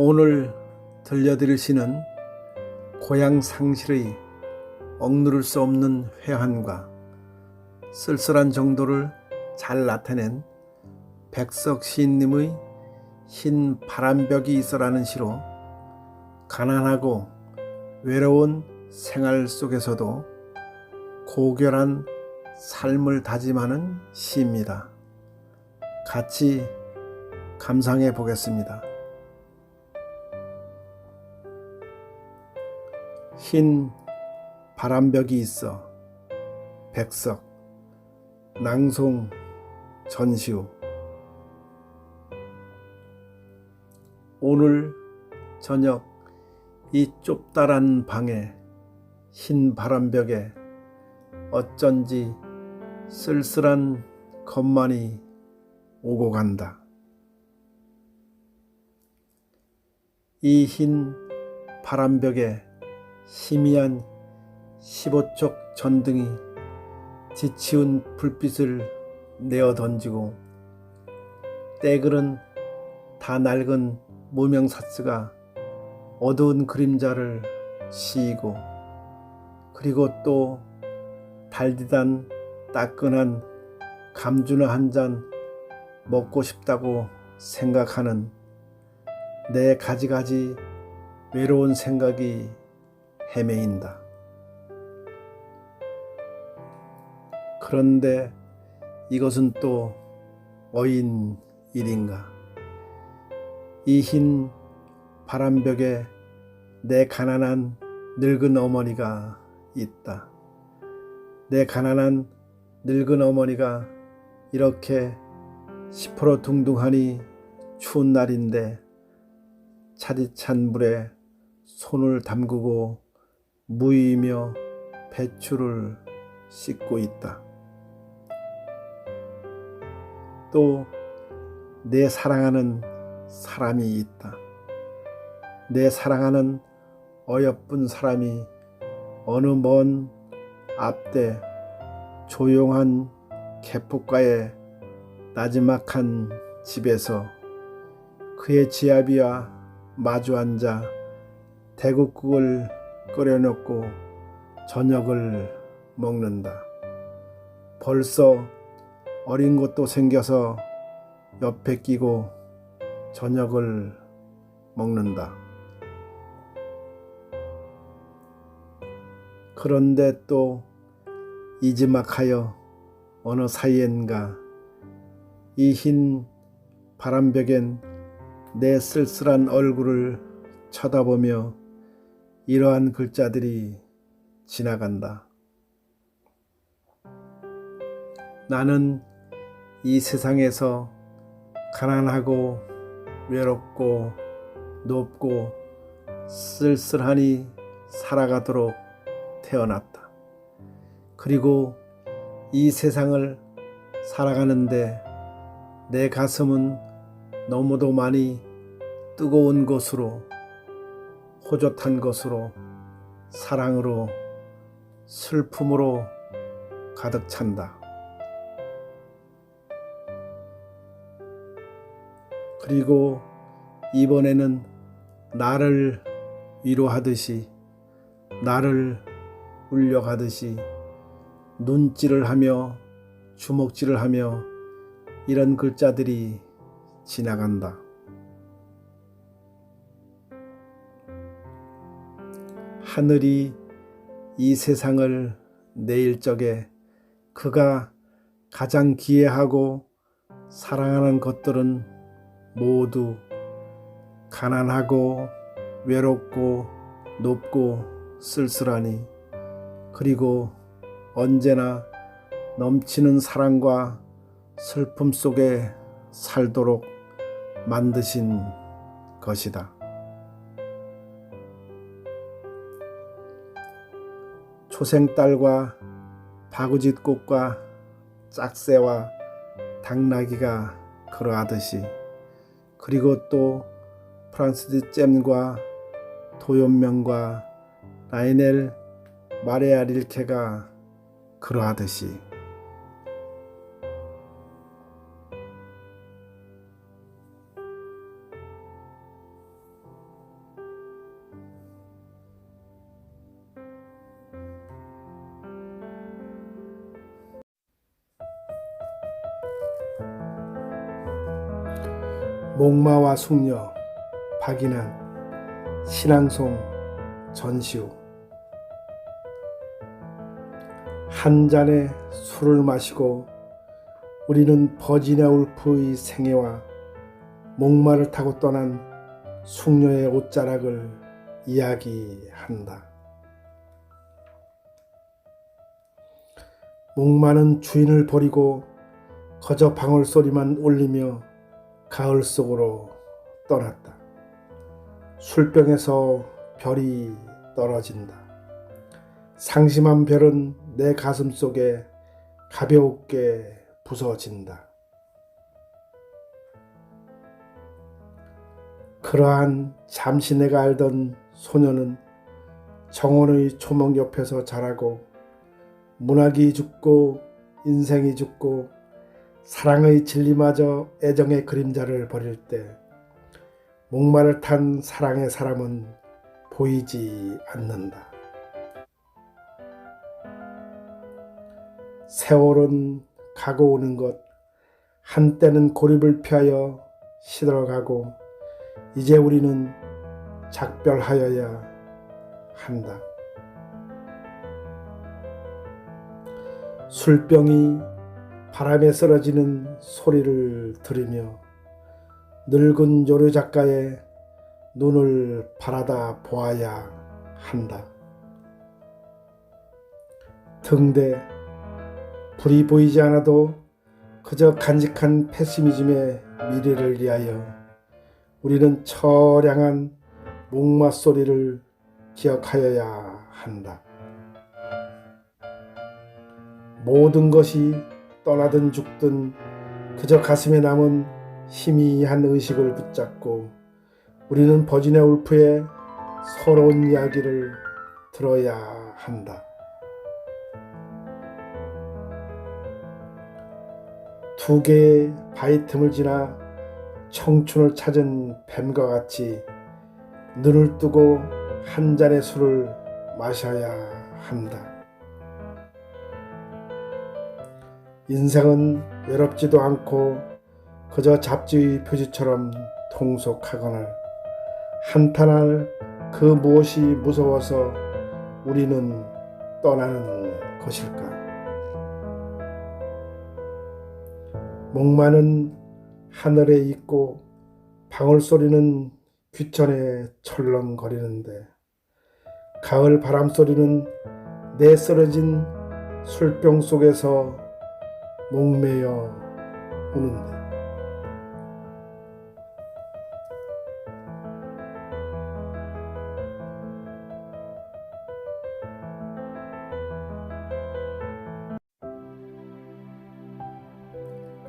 오늘 들려드릴 시는 고향 상실의 억누를 수 없는 회한과 쓸쓸한 정도를 잘 나타낸 백석 시인님의 흰 바람벽이 있어라는 시로 가난하고 외로운 생활 속에서도 고결한 삶을 다짐하는 시입니다. 같이 감상해 보겠습니다. 흰 바람벽이 있어. 백석. 낭송 전시우. 오늘 저녁 이 좁다란 방에 흰 바람벽에 어쩐지 쓸쓸한 것만이 오고 간다. 이 흰 바람벽에 희미한 15촉 전등이 지치운 불빛을 내어 던지고 때그른 다 낡은 무명사스가 어두운 그림자를 씌이고 그리고 또 달디단 따끈한 감주나 한 잔 먹고 싶다고 생각하는 내 가지가지 외로운 생각이 헤매인다. 그런데 이것은 또 어인 일인가? 이 흰 바람벽에 내 가난한 늙은 어머니가 있다. 내 가난한 늙은 어머니가 이렇게 시퍼러둥둥하니 추운 날인데 차디찬 물에 손을 담그고 무이며 배추를 씻고 있다. 또 내 사랑하는 사람이 있다. 내 사랑하는 어여쁜 사람이 어느 먼 앞대 조용한 개폭가의 나지막한 집에서 그의 지아비와 마주 앉아 대국국을 끓여놓고 저녁을 먹는다. 벌써 어린 것도 생겨서 옆에 끼고 저녁을 먹는다. 그런데 또 이지막하여 어느 사이엔가 이 흰 바람벽엔 내 쓸쓸한 얼굴을 쳐다보며 이러한 글자들이 지나간다. 나는 이 세상에서 가난하고 외롭고 높고 쓸쓸하니 살아가도록 태어났다. 그리고 이 세상을 살아가는데 내 가슴은 너무도 많이 뜨거운 것으로, 호젓한 것으로, 사랑으로, 슬픔으로 가득 찬다. 그리고 이번에는 나를 위로하듯이, 나를 울려가듯이 눈질을 하며 주먹질을 하며 이런 글자들이 지나간다. 하늘이 이 세상을 내일 적에 그가 가장 기애하고 사랑하는 것들은 모두 가난하고 외롭고 높고 쓸쓸하니 그리고 언제나 넘치는 사랑과 슬픔 속에 살도록 만드신 것이다. 초생딸과 바구짓꽃과 짝새와 당나귀가 그러하듯이 그리고 또 프랑시스 잼과 도연명과 라이넬 마레아 릴케가 그러하듯이 목마와 숙녀 박인환, 신앙송 전시우. 한 잔의 술을 마시고 우리는 버지니아 울프의 생애와 목마를 타고 떠난 숙녀의 옷자락을 이야기한다. 목마는 주인을 버리고 거저 방울소리만 울리며 가을 속으로 떠났다. 술병에서 별이 떨어진다. 상심한 별은 내 가슴 속에 가볍게 부서진다. 그러한 잠시 내가 알던 소녀는 정원의 초목 옆에서 자라고 문학이 죽고 인생이 죽고 사랑의 진리마저 애정의 그림자를 버릴 때 목마를 탄 사랑의 사람은 보이지 않는다. 세월은 가고 오는 것, 한때는 고립을 피하여 시들어가고 이제 우리는 작별하여야 한다. 술병이 바람에 쓰러지는 소리를 들으며 늙은 요리 작가의 눈을 바라다 보아야 한다. 등대 불이 보이지 않아도 그저 간직한 페시미즘의 미래를 위하여 우리는 처량한 목마 소리를 기억하여야 한다. 모든 것이 떠나든 죽든 그저 가슴에 남은 희미한 의식을 붙잡고 우리는 버지니아 울프의 서러운 이야기를 들어야 한다. 두 개의 바위 틈을 지나 청춘을 찾은 뱀과 같이 눈을 뜨고 한 잔의 술을 마셔야 한다. 인생은 외롭지도 않고 그저 잡지의 표지처럼 통속하거늘 한탄할 그 무엇이 무서워서 우리는 떠나는 것일까? 목마는 하늘에 있고 방울소리는 귀천에 철렁거리는데 가을 바람소리는 내 쓰러진 술병 속에서 목매여 우는데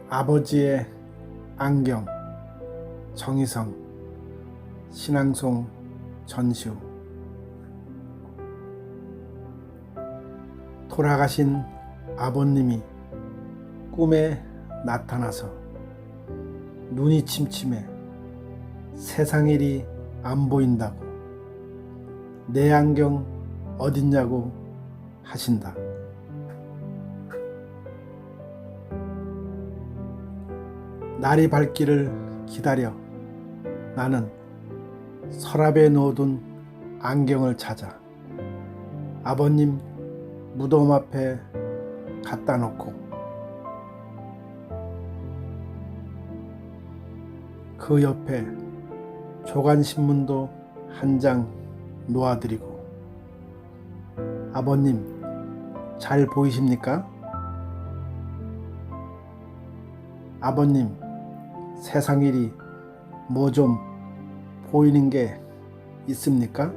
아버지의 안경 정희성, 신앙송 전시우. 돌아가신 아버님이 꿈에 나타나서 눈이 침침해 세상 일이 안 보인다고 내 안경 어딨냐고 하신다. 날이 밝기를 기다려 나는 서랍에 넣어둔 안경을 찾아 아버님 무덤 앞에 갖다 놓고 그 옆에 조간신문도 한 장 놓아드리고 아버님 잘 보이십니까? 아버님 세상 일이 뭐 좀 보이는 게 있습니까?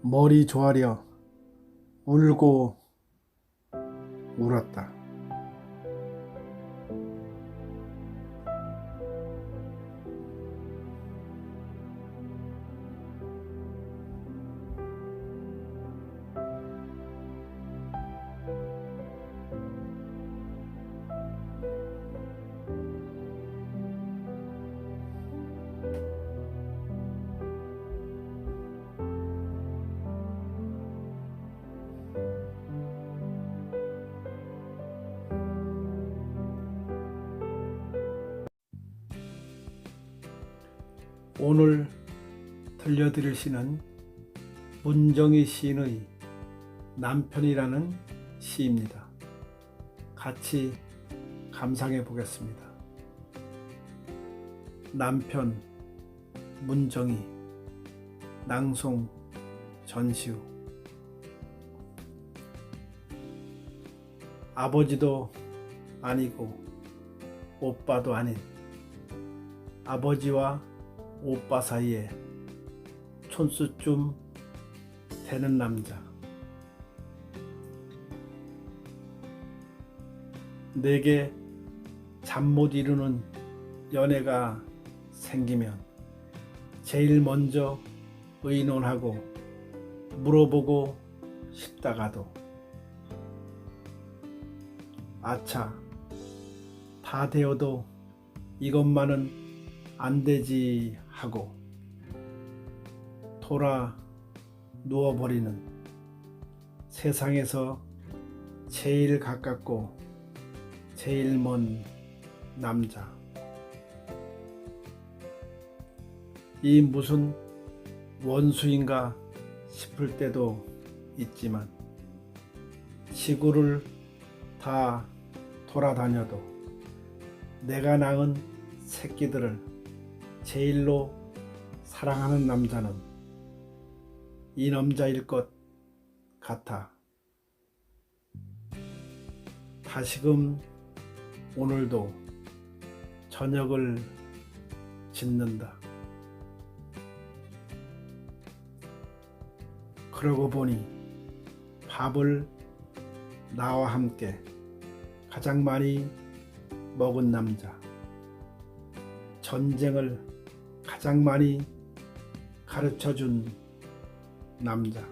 머리 조아려 울고 울었다. 오늘 들려드릴 시는 문정희 시인의 남편이라는 시입니다. 같이 감상해 보겠습니다. 남편 문정희, 낭송 전시우. 아버지도 아니고 오빠도 아닌 아버지와 오빠 사이에 촌수쯤 되는 남자. 내게 잠 못 이루는 연애가 생기면 제일 먼저 의논하고 물어보고 싶다가도 아차, 다 되어도 이것만은 안 되지 하고 돌아 누워버리는 세상에서 제일 가깝고 제일 먼 남자. 이 무슨 원수인가 싶을 때도 있지만 지구를 다 돌아다녀도 내가 낳은 새끼들을 제일로 사랑하는 남자는 이 남자일 것 같아. 다시금 오늘도 저녁을 짓는다. 그러고 보니 밥을 나와 함께 가장 많이 먹은 남자, 전쟁을 가장 많이 가르쳐준 남자.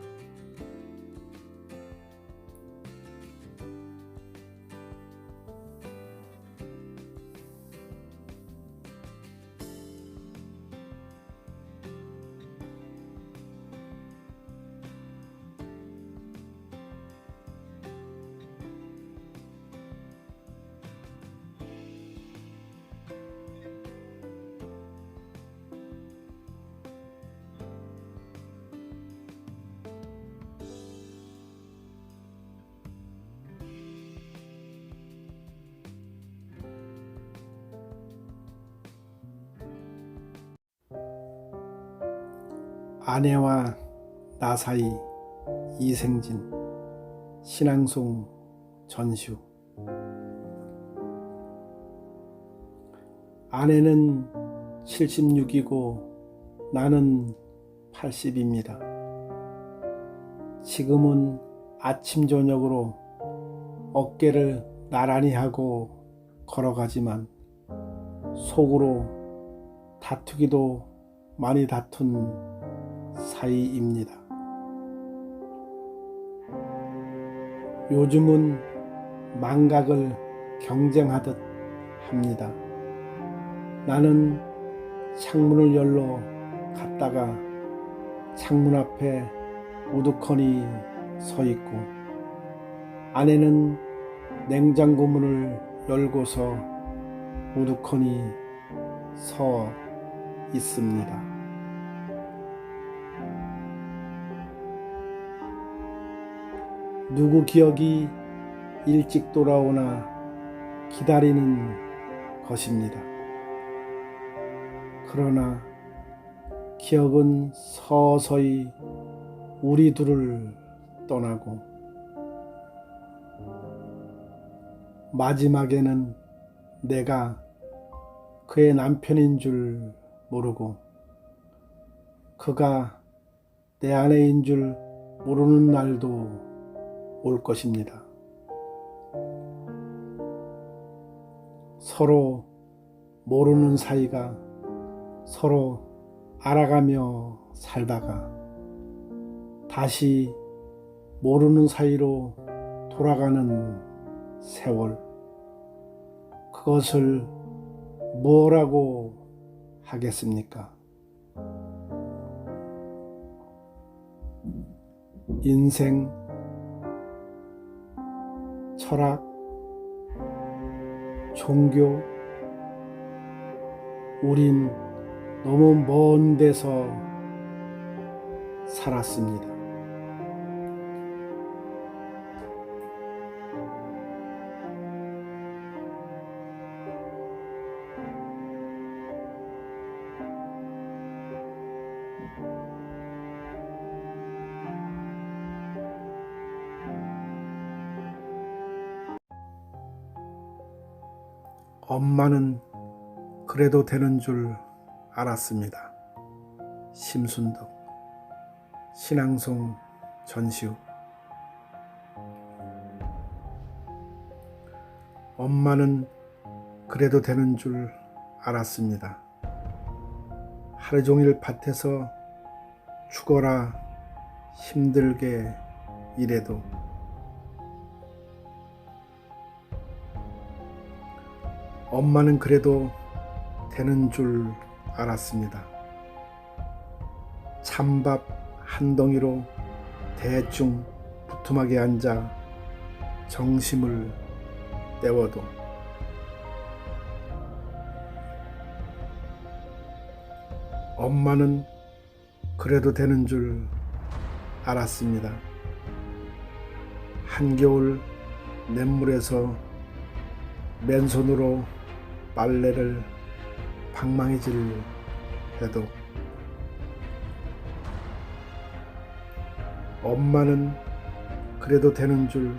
아내와 나 사이 이생진, 신앙송 전시우. 아내는 76이고 나는 80입니다. 지금은 아침 저녁으로 어깨를 나란히 하고 걸어가지만 속으로 다투기도 많이 다툰 사이입니다. 요즘은 망각을 경쟁하듯 합니다. 나는 창문을 열러 갔다가 창문 앞에 우두커니 서 있고 아내는 냉장고 문을 열고서 우두커니 서 있습니다. 누구 기억이 일찍 돌아오나 기다리는 것입니다. 그러나 기억은 서서히 우리 둘을 떠나고 마지막에는 내가 그의 남편인 줄 모르고 그가 내 아내인 줄 모르는 날도 올 것입니다. 서로 모르는 사이가 서로 알아가며 살다가 다시 모르는 사이로 돌아가는 세월, 그것을 뭐라고 하겠습니까? 인생, 철학, 종교, 우린 너무 먼 데서 살았습니다. 엄마는 그래도 되는 줄 알았습니다. 심순덕, 신앙송, 전시우. 엄마는 그래도 되는 줄 알았습니다. 하루 종일 밭에서 죽어라 힘들게 일해도 엄마는 그래도 되는 줄 알았습니다. 찬밥 한 덩이로 대충 부뚜막에 앉아 정심을 때워도 엄마는 그래도 되는 줄 알았습니다. 한겨울 냇물에서 맨손으로 빨래를 방망이질 해도 엄마는 그래도 되는 줄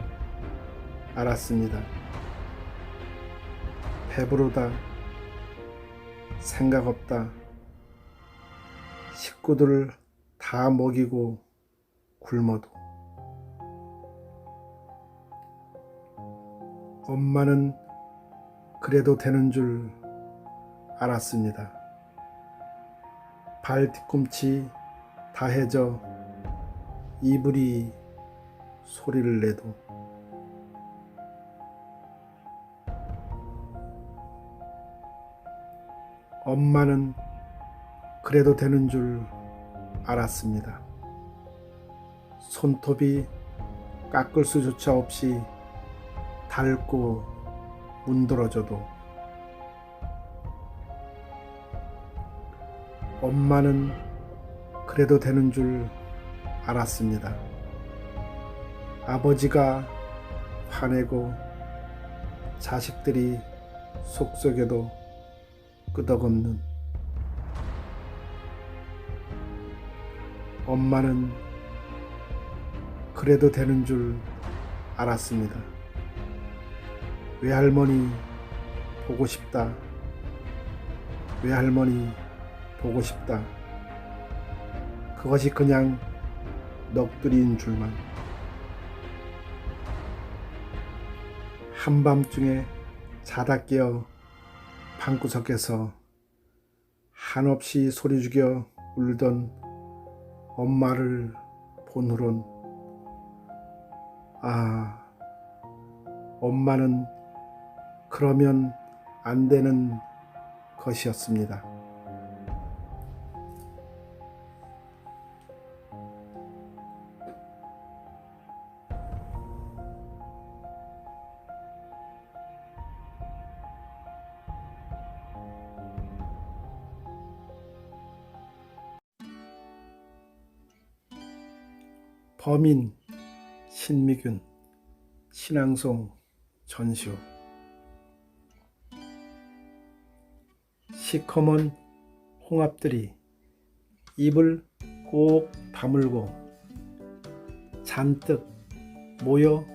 알았습니다. 배부르다, 생각 없다, 식구들 다 먹이고 굶어도 엄마는 그래도 되는 줄 알았습니다. 발 뒤꿈치 다 해져 이불이 소리를 내도 엄마는 그래도 되는 줄 알았습니다. 손톱이 깎을 수조차 없이 닳고 문드러져도 엄마는 그래도 되는 줄 알았습니다. 아버지가 화내고 자식들이 속썩여도 끄덕없는 엄마는 그래도 되는 줄 알았습니다. 외할머니 보고 싶다. 외할머니 보고 싶다. 그것이 그냥 넋두리인 줄만. 한밤중에 자다 깨어 방구석에서 한없이 소리 죽여 울던 엄마를 본 후론 엄마는 그러면 안 되는 것이었습니다. 범인 신미균, 신앙송, 전시우. 시커먼 홍합들이 입을 꼭 다물고 잔뜩 모여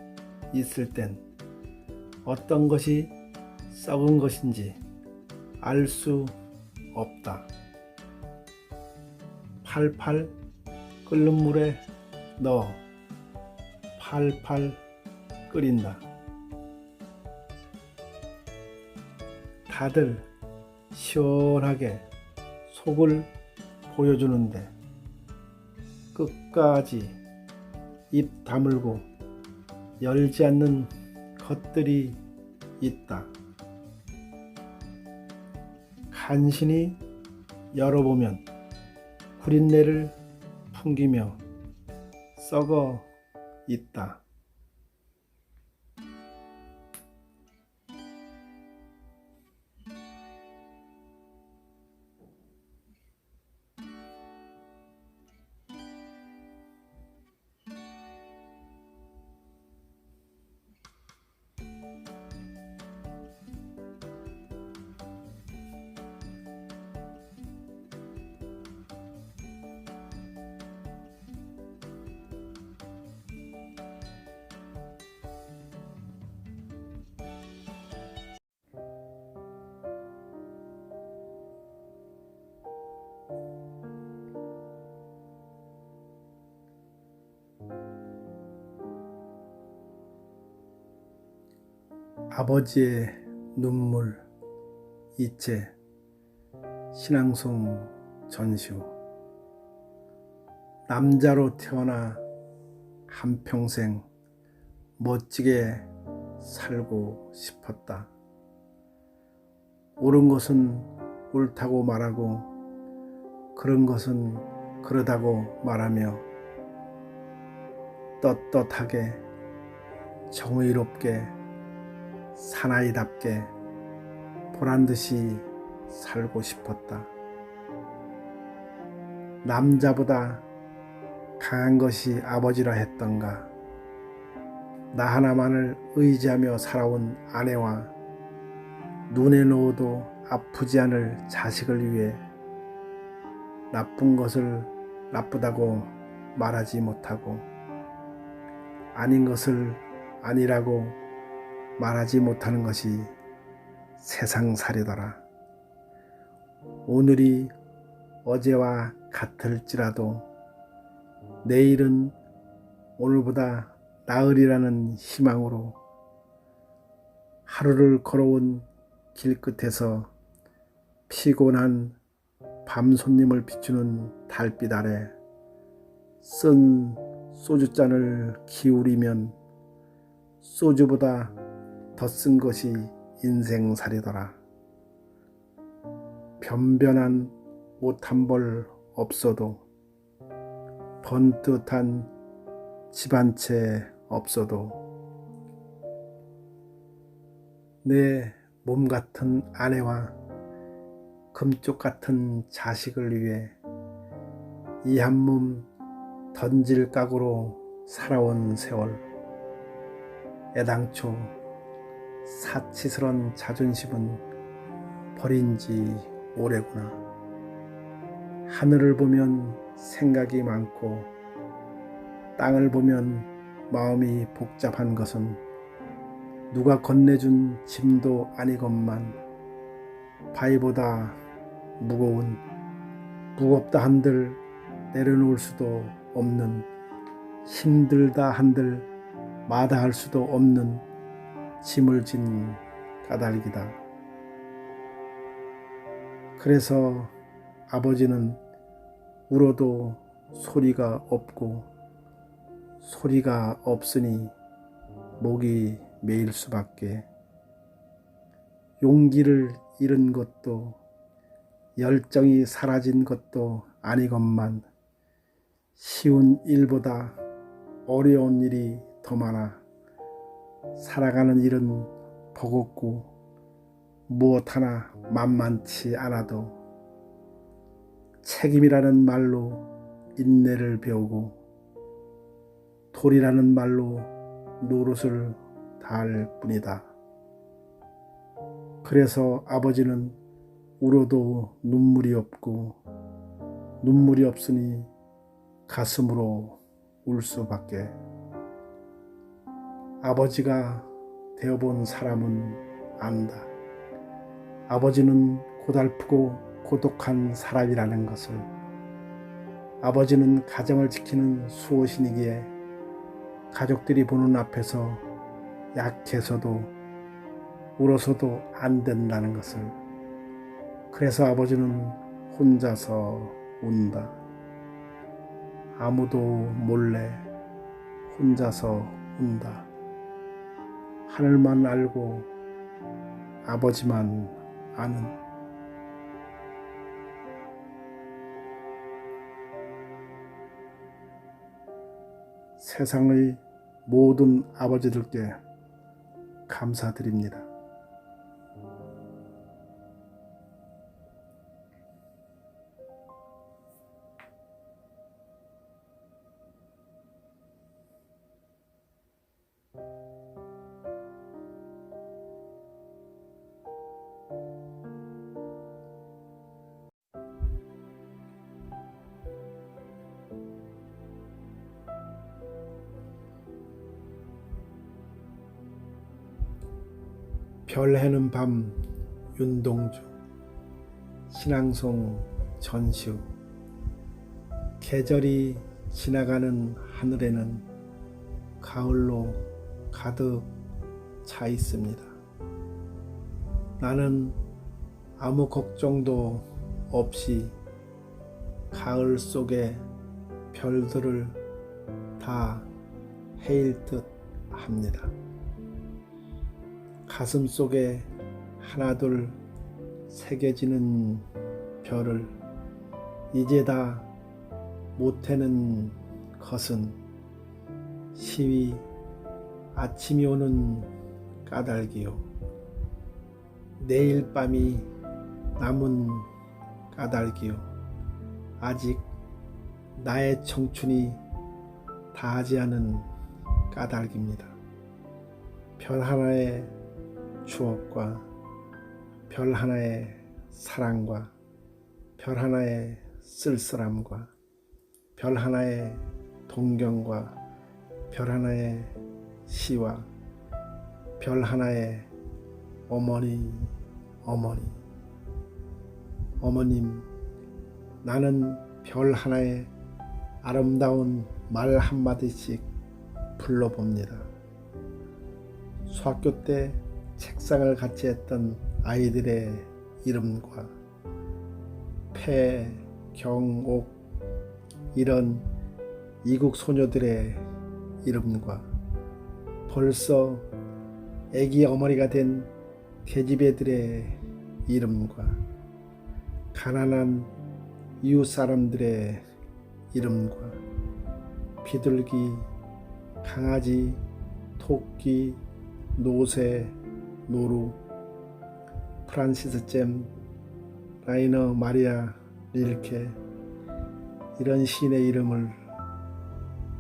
있을 땐 어떤 것이 썩은 것인지 알 수 없다. 팔팔 끓는 물에 넣어 팔팔 끓인다. 다들 시원하게 속을 보여주는데 끝까지 입 다물고 열지 않는 것들이 있다. 간신히 열어보면 구린내를 풍기며 썩어 있다. 아버지의 눈물 이체 신앙송 전시후. 남자로 태어나 한평생 멋지게 살고 싶었다. 옳은 것은 옳다고 말하고 그런 것은 그러다고 말하며 떳떳하게 정의롭게 사나이답게 보란듯이 살고 싶었다. 남자보다 강한 것이 아버지라 했던가. 나 하나만을 의지하며 살아온 아내와 눈에 넣어도 아프지 않을 자식을 위해 나쁜 것을 나쁘다고 말하지 못하고 아닌 것을 아니라고 말하지 못하는 것이 세상살이더라. 오늘이 어제와 같을지라도 내일은 오늘보다 나으리라는 희망으로 하루를 걸어온 길끝에서 피곤한 밤 손님을 비추는 달빛 아래 쓴 소주잔을 기울이면 소주보다 더 쓴 것이 인생살이더라. 변변한 옷 한 벌 없어도 번듯한 집 한 채 없어도 내 몸 같은 아내와 금쪽 같은 자식을 위해 이 한 몸 던질 각오로 살아온 세월. 애당초 사치스런 자존심은 버린 지 오래구나. 하늘을 보면 생각이 많고 땅을 보면 마음이 복잡한 것은 누가 건네준 짐도 아니건만 바위보다 무거운 무겁다 한들 내려놓을 수도 없는 힘들다 한들 마다할 수도 없는 짐을 진 까닭이다. 그래서 아버지는 울어도 소리가 없고 소리가 없으니 목이 메일 수밖에. 용기를 잃은 것도 열정이 사라진 것도 아니건만 쉬운 일보다 어려운 일이 더 많아 살아가는 일은 버겁고 무엇 하나 만만치 않아도 책임이라는 말로 인내를 배우고 돌이라는 말로 노릇을 다할 뿐이다. 그래서 아버지는 울어도 눈물이 없고 눈물이 없으니 가슴으로 울 수밖에. 아버지가 되어본 사람은 안다. 아버지는 고달프고 고독한 사람이라는 것을. 아버지는 가정을 지키는 수호신이기에 가족들이 보는 앞에서 약해서도 울어서도 안 된다는 것을. 그래서 아버지는 혼자서 운다. 아무도 몰래 혼자서 운다. 하늘만 알고 아버지만 아는. 세상의 모든 아버지들께 감사드립니다. 별 해는 밤 윤동주. 신앙송 전시후. 계절이 지나가는 하늘에는 가을로 가득 차 있습니다. 나는 아무 걱정도 없이 가을 속의 별들을 다 헤일 듯 합니다. 가슴 속에 하나둘 새겨지는 별을 이제 다 못해는 것은 시위 아침이 오는 까닭이요 내일 밤이 남은 까닭이요 아직 나의 청춘이 다하지 않은 까닭입니다. 별 하나의 추억과 별 하나의 사랑과 별 하나의 쓸쓸함과 별 하나의 동경과 별 하나의 시와 별 하나의 어머님, 나는 별 하나의 아름다운 말 한마디씩 불러봅니다. 수학교 때 책상을 같이 했던 아이들의 이름과 폐, 경, 옥 이런 이국 소녀들의 이름과 벌써 애기 어머니가 된 계집애들의 이름과 가난한 이웃 사람들의 이름과 비둘기, 강아지, 토끼, 노새, 노루, 프란시스 잼, 라이너 마리아 릴케 이런 시인의 이름을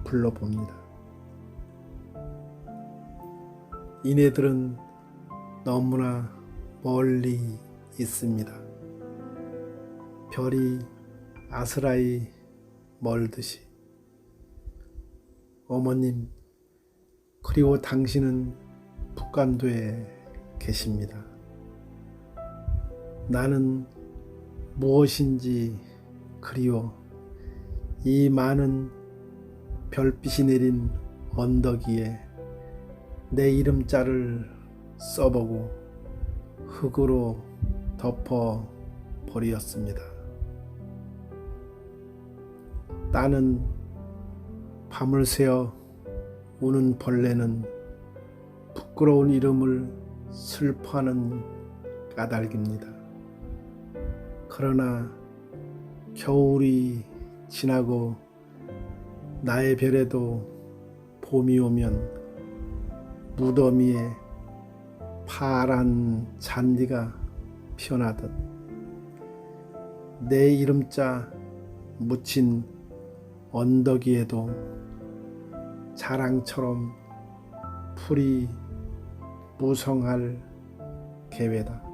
불러봅니다. 이네들은 너무나 멀리 있습니다. 별이 아스라이 멀듯이. 어머님, 그리고 당신은 북간도에 계십니다. 나는 무엇인지 그리워 이 많은 별빛이 내린 언덕 위에 내 이름자를 써보고 흙으로 덮어 버렸습니다. 따는 밤을 새어 우는 벌레는 부끄러운 이름을 슬퍼하는 까닭입니다. 그러나 겨울이 지나고 나의 별에도 봄이 오면 무더미에 파란 잔디가 피어나듯 내 이름자 묻힌 언덕 위에도 자랑처럼 풀이 무성할 계획이다.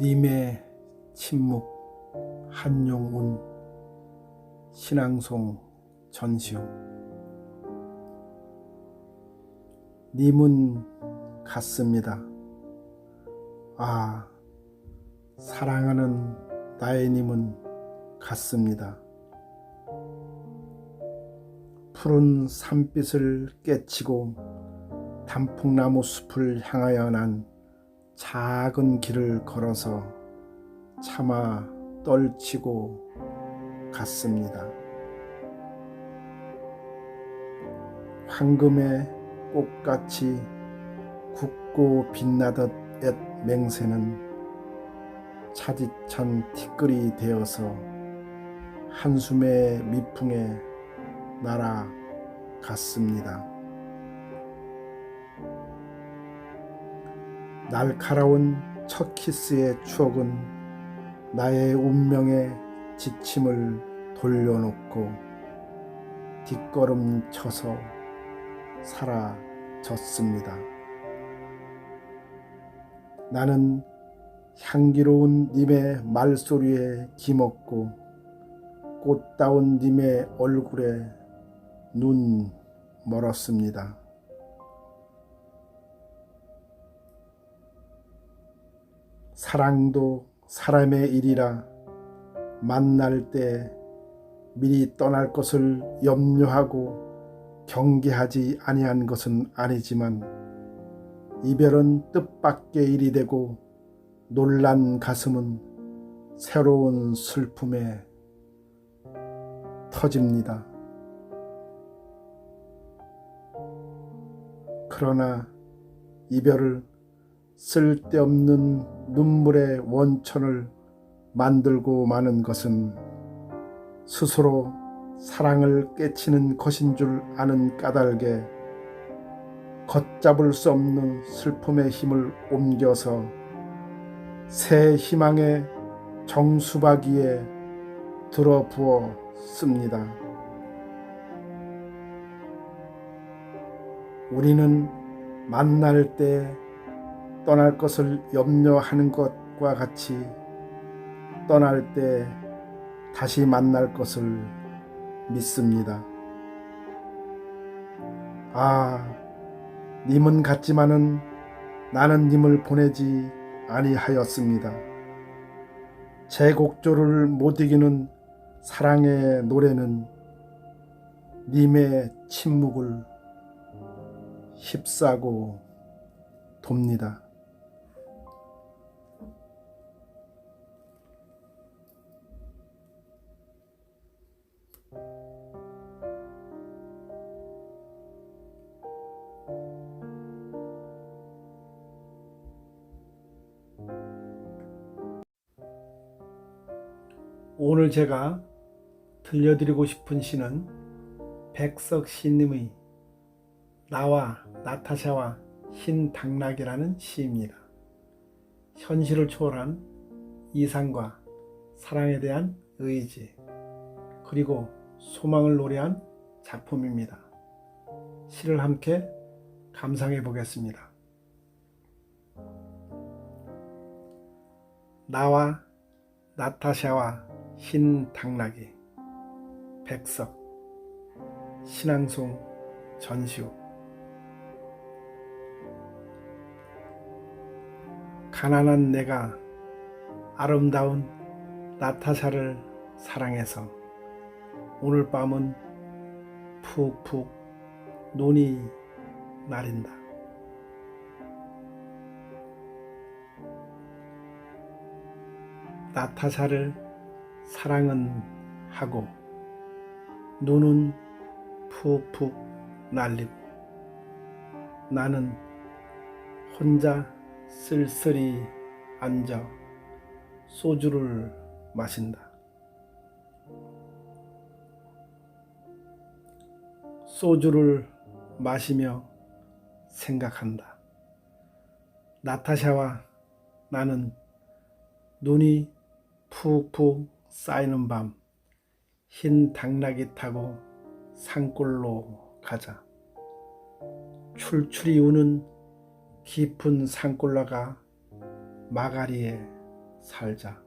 님의 침묵 한용운 신앙송 전시우. 님은 같습니다. 아, 사랑하는 나의 님은 같습니다. 푸른 산빛을 깨치고 단풍나무 숲을 향하여 난 작은 길을 걸어서 차마 떨치고 갔습니다. 황금의 꽃같이 굵고 빛나듯 옛 맹세는 차디찬 티끌이 되어서 한숨의 미풍에 날아갔습니다. 날카로운 첫 키스의 추억은 나의 운명의 지침을 돌려놓고 뒷걸음 쳐서 사라졌습니다. 나는 향기로운 님의 말소리에 기먹고 꽃다운 님의 얼굴에 눈 멀었습니다. 사랑도 사람의 일이라 만날 때 미리 떠날 것을 염려하고 경계하지 아니한 것은 아니지만 이별은 뜻밖의 일이 되고 놀란 가슴은 새로운 슬픔에 터집니다. 그러나 이별을 쓸데없는 눈물의 원천을 만들고 마는 것은 스스로 사랑을 깨치는 것인 줄 아는 까닭에 걷잡을 수 없는 슬픔의 힘을 옮겨서 새 희망의 정수박이에 들어부어 씁니다. 우리는 만날 때 떠날 것을 염려하는 것과 같이 떠날 때 다시 만날 것을 믿습니다. 님은 갔지만은 나는 님을 보내지 아니하였습니다. 제 곡조를 못 이기는 사랑의 노래는 님의 침묵을 휩싸고 돕니다. 오늘 제가 들려드리고 싶은 시는 백석 시님의 나와 나타샤와 흰 당나귀라는 시입니다. 현실을 초월한 이상과 사랑에 대한 의지 그리고 소망을 노래한 작품입니다. 시를 함께 감상해 보겠습니다. 나와 나타샤와 흰 당나귀 백석 신앙송 전시우 가난한 내가 아름다운 나타샤를 사랑해서 오늘 밤은 푹푹 눈이 나린다. 나타샤를 사랑은 하고 눈은 푹푹 날리고 나는 혼자 쓸쓸히 앉아 소주를 마신다. 소주를 마시며 생각한다. 나타샤와 나는 눈이 푹푹 쌓이는 밤 흰 당나귀 타고 산골로 가자. 출출이 우는 깊은 산골라가 마가리에 살자.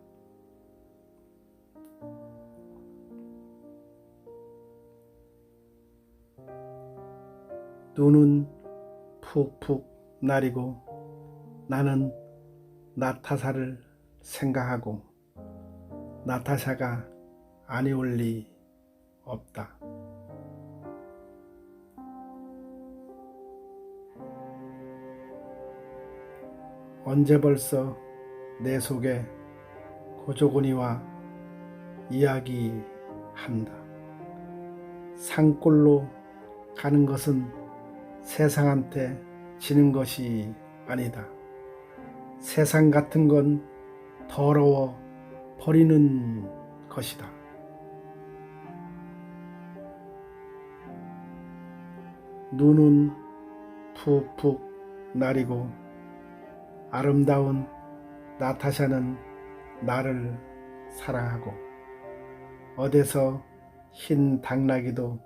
눈은 푹푹 나리고 나는 나타샤를 생각하고 나타샤가 아니올 리 없다. 언제 벌써 내 속에 고조고니와 이야기한다. 산골로 가는 것은 세상한테 지는 것이 아니다. 세상 같은 건 더러워 버리는 것이다. 눈은 푹푹 나리고 아름다운 나타샤는 나를 사랑하고 어디서 흰 당나귀도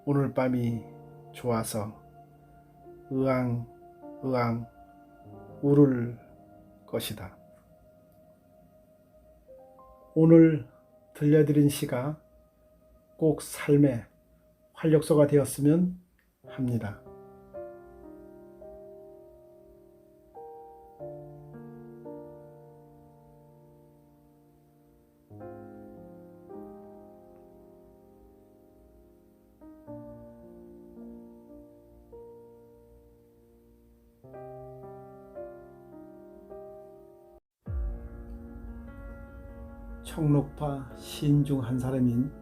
오늘 밤이 좋아서 으앙으앙 울을 것이다. 오늘 들려드린 시가 꼭 삶의 활력소가 되었으면 합니다. 청록파 시인 중 한 사람인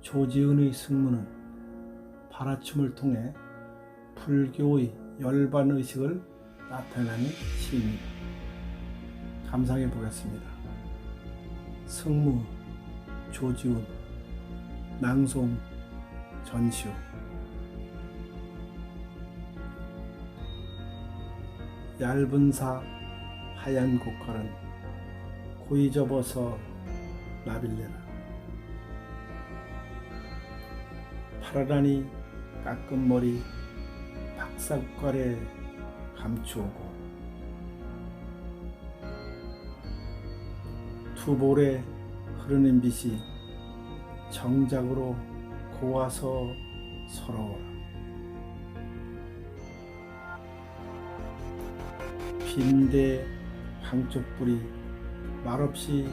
조지은의 승무는 발화춤을 통해 불교의 열반의식을 나타내는 시입니다. 감상해 보겠습니다. 승무 조지은, 낭송 전시우. 얇은 사 하얀 고칼은 고이 접어서 나빌레라. 파라라니 깎은 머리 박삭깔에 감추오고 두 볼에 흐르는 빛이 정작으로 고와서 서러워라. 빈대 황쪽불이 말없이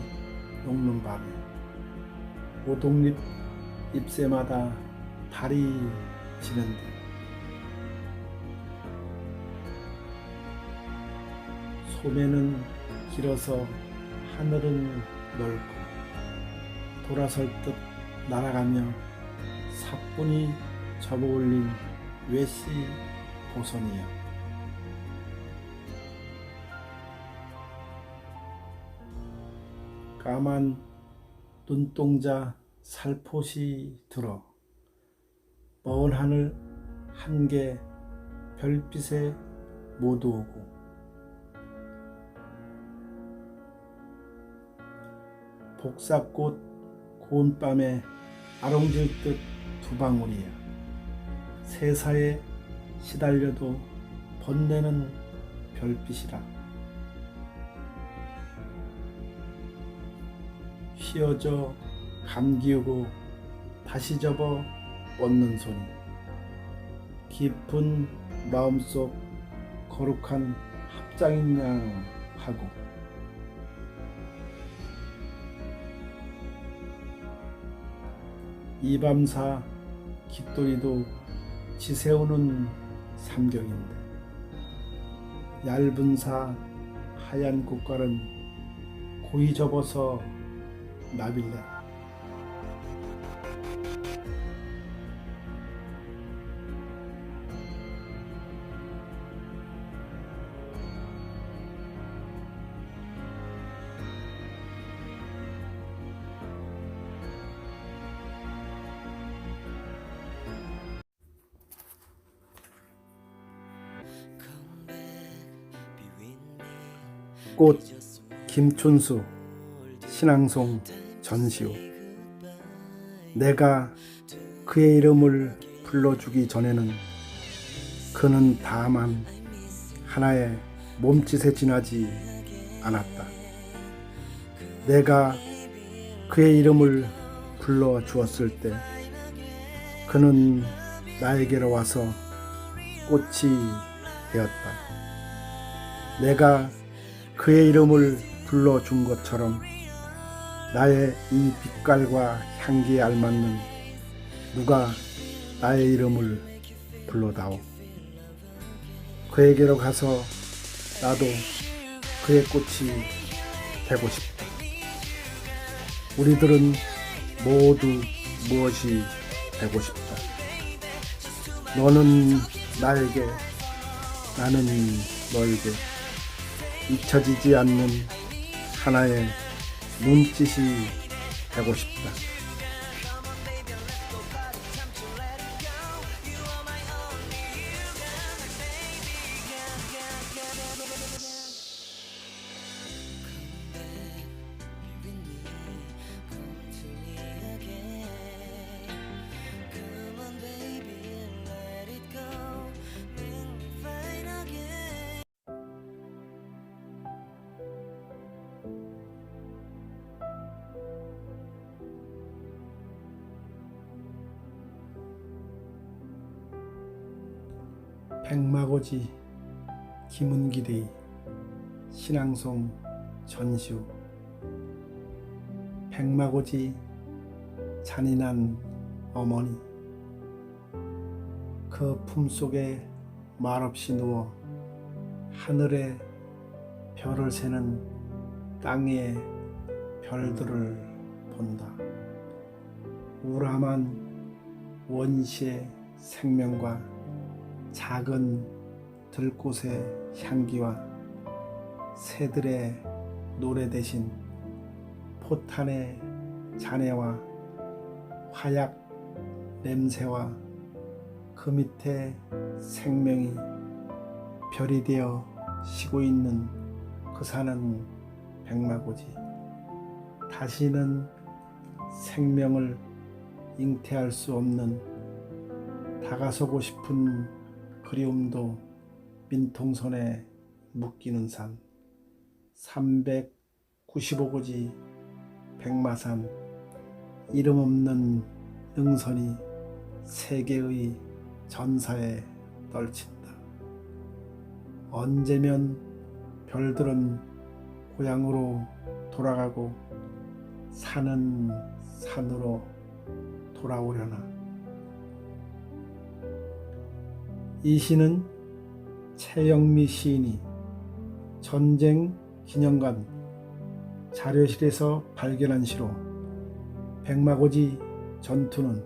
녹는 밤에 오독잎 잎새마다 달이 지는데 소매는 길어서 하늘은 넓고 돌아설 듯 날아가며 사뿐히 접어올린 외시 보선이여. 까만 눈동자 살포시 들어 먼 하늘 한개 별빛에 못 오고 복사꽃 고운 밤에 아롱질 듯 두 방울이야. 세사에 시달려도 번뇌는 별빛이라. 휘어져 감기우고 다시 접어 뻗는 소리. 깊은 마음속 거룩한 합장인 양 하고 이밤사 깃돌이도 지새우는 삼경인데 얇은 사 하얀 꽃갈은 고이 접어서 나빌레라. 꽃 김춘수 신앙송 전시우. 내가 그의 이름을 불러주기 전에는 그는 다만 하나의 몸짓에 지나지 않았다. 내가 그의 이름을 불러주었을 때 그는 나에게로 와서 꽃이 되었다. 내가 그의 이름을 불러준 것처럼 나의 이 빛깔과 향기에 알맞는 누가 나의 이름을 불러다오. 그에게로 가서 나도 그의 꽃이 되고 싶다. 우리들은 모두 무엇이 되고 싶다. 너는 나에게, 나는 너에게 잊혀지지 않는 하나의 눈짓이 되고 싶다. 백마고지 김은길의 신앙송 전시우. 백마고지 잔인한 어머니, 그 품속에 말없이 누워 하늘에 별을 세는 땅의 별들을 본다. 우람한 원시의 생명과 작은 들꽃의 향기와 새들의 노래 대신 포탄의 잔해와 화약 냄새와 그 밑에 생명이 별이 되어 쉬고 있는 그 산은 백마고지. 다시는 생명을 잉태할 수 없는 다가서고 싶은 그리움도 민통선에 묶이는 산, 395고지 백마산. 이름 없는 능선이 세계의 전사에 떨친다. 언제면 별들은 고향으로 돌아가고 산은 산으로 돌아오려나. 이 시는 최영미 시인이 전쟁 기념관 자료실에서 발견한 시로, 백마고지 전투는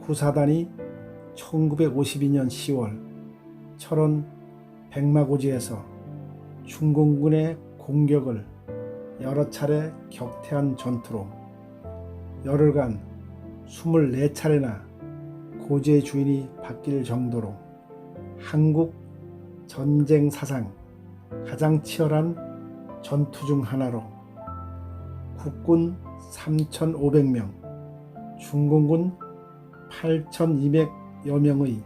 구사단이 1952년 10월 철원 백마고지에서 중공군의 공격을 여러 차례 격퇴한 전투로 열흘간 24차례나 고지의 주인이 바뀔 정도로 한국 전쟁 사상 가장 치열한 전투 중 하나로 국군 3,500명, 중공군 8,200여 명의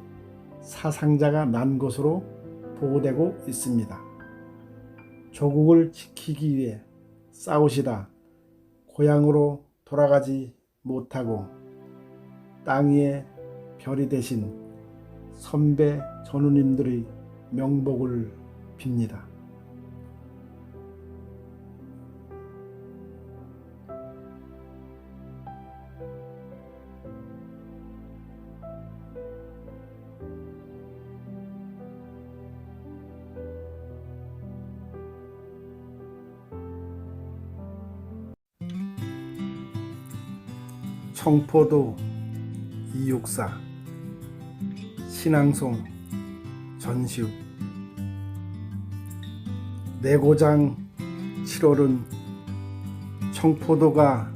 사상자가 난 것으로 보고되고 있습니다. 조국을 지키기 위해 싸우시다 고향으로 돌아가지 못하고 땅 위에 별이 되신 선배 전우님들의 명복을 빕니다. 청포도 264 신앙송 전시우. 내 고장 7월은 청포도가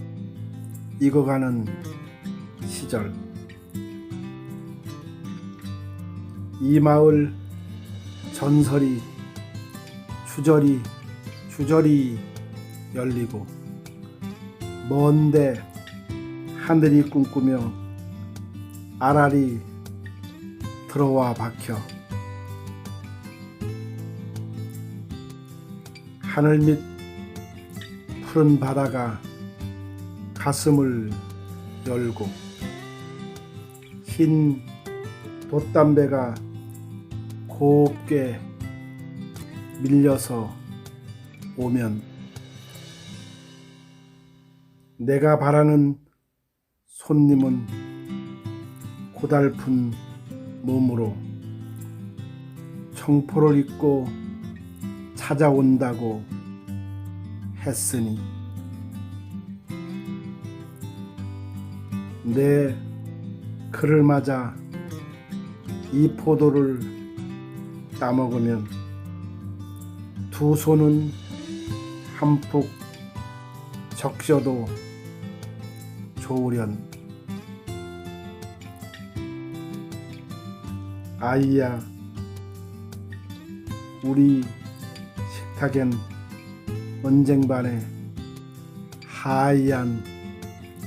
익어가는 시절. 이 마을 전설이 주저리 열리고 먼데 하늘이 꿈꾸며 알알이 들어와 박혀 하늘 밑 푸른 바다가 가슴을 열고 흰 돛담배가 곱게 밀려서 오면 내가 바라는 손님은 고달픈 몸으로 청포를 입고 찾아온다고 했으니 내 그를 맞아 이 포도를 따먹으면 두 손은 한푹 적셔도 좋으련. 아이야, 우리 식탁엔 언쟁반에 하얀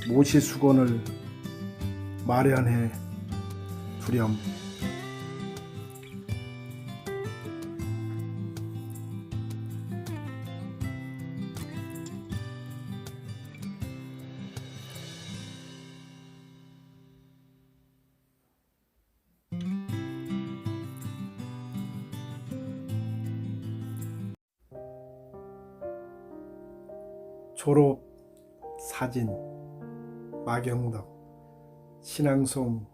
모시수건을 마련해 두렴. 졸업 사진 마경덕 신앙송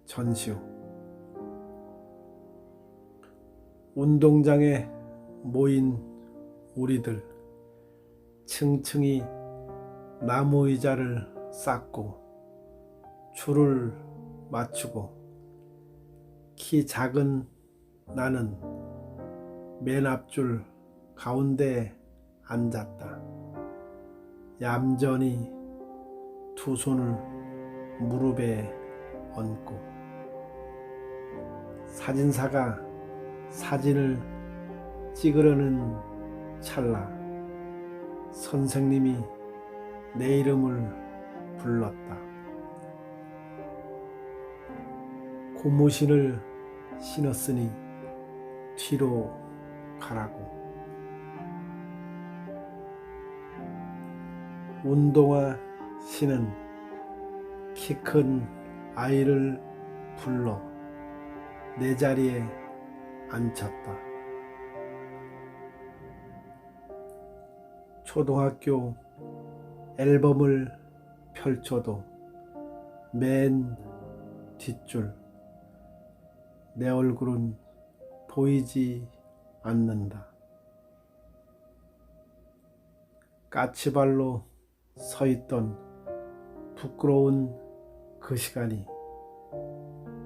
전시호. 운동장에 모인 우리들 층층이 나무 의자를 쌓고 줄을 맞추고 키 작은 나는 맨 앞줄 가운데에 앉았다. 얌전히 두 손을 무릎에 얹고 사진사가 사진을 찍으려는 찰나 선생님이 내 이름을 불렀다. 고무신을 신었으니 뒤로 가라고. 운동화 신은 키 큰 아이를 불러 내 자리에 앉혔다. 초등학교 앨범을 펼쳐도 맨 뒷줄 내 얼굴은 보이지 않는다. 까치발로 서 있던 부끄러운 그 시간이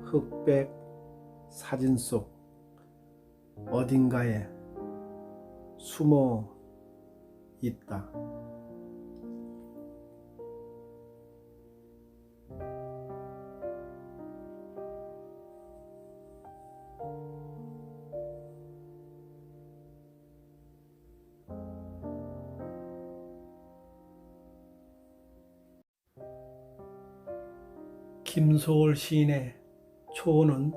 흑백 사진 속 어딘가에 숨어 있다. 김소월 시인의 초혼은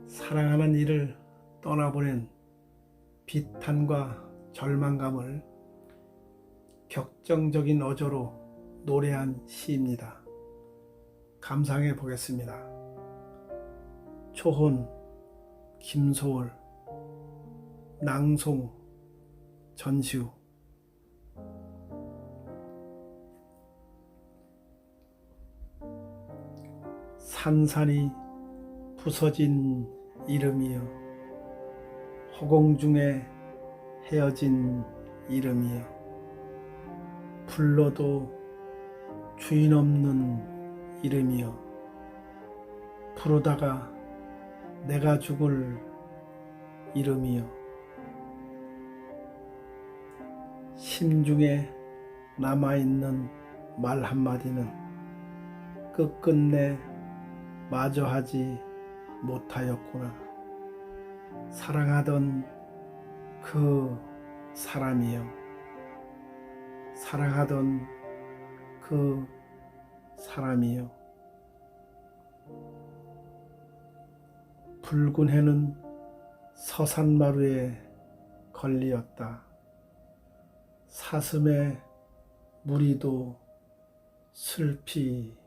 사랑하는 이를 떠나보낸 비탄과 절망감을 격정적인 어조로 노래한 시입니다. 감상해 보겠습니다. 초혼 김소월 낭송 전시우. 산산이 부서진 이름이여 허공 중에 헤어진 이름이여 불러도 주인 없는 이름이여 부르다가 내가 죽을 이름이여 심중에 남아있는 말 한마디는 끝끝내 마주하지 못하였구나. 사랑하던 그 사람이여 사랑하던 그 사람이여 붉은 해는 서산마루에 걸리었다. 사슴의 무리도 슬피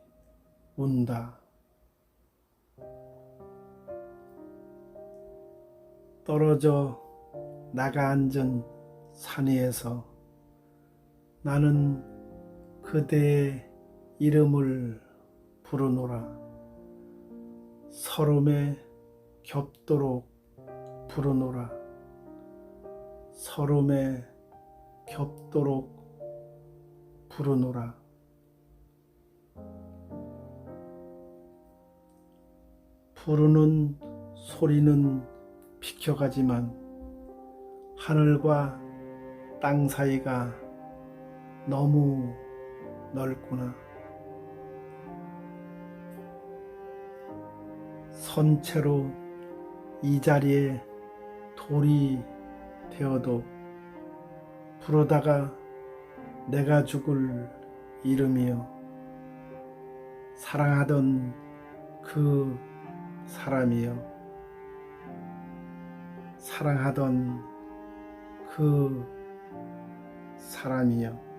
운다. 떨어져 나가 앉은 산 위에서 나는 그대의 이름을 부르노라. 서름에 겹도록 부르노라. 서름에 겹도록 부르노라. 부르는 소리는 비켜가지만 하늘과 땅 사이가 너무 넓구나. 선체로 이 자리에 돌이 되어도 부르다가 내가 죽을 이름이여 사랑하던 그 사람이여 사랑하던 그 사람이여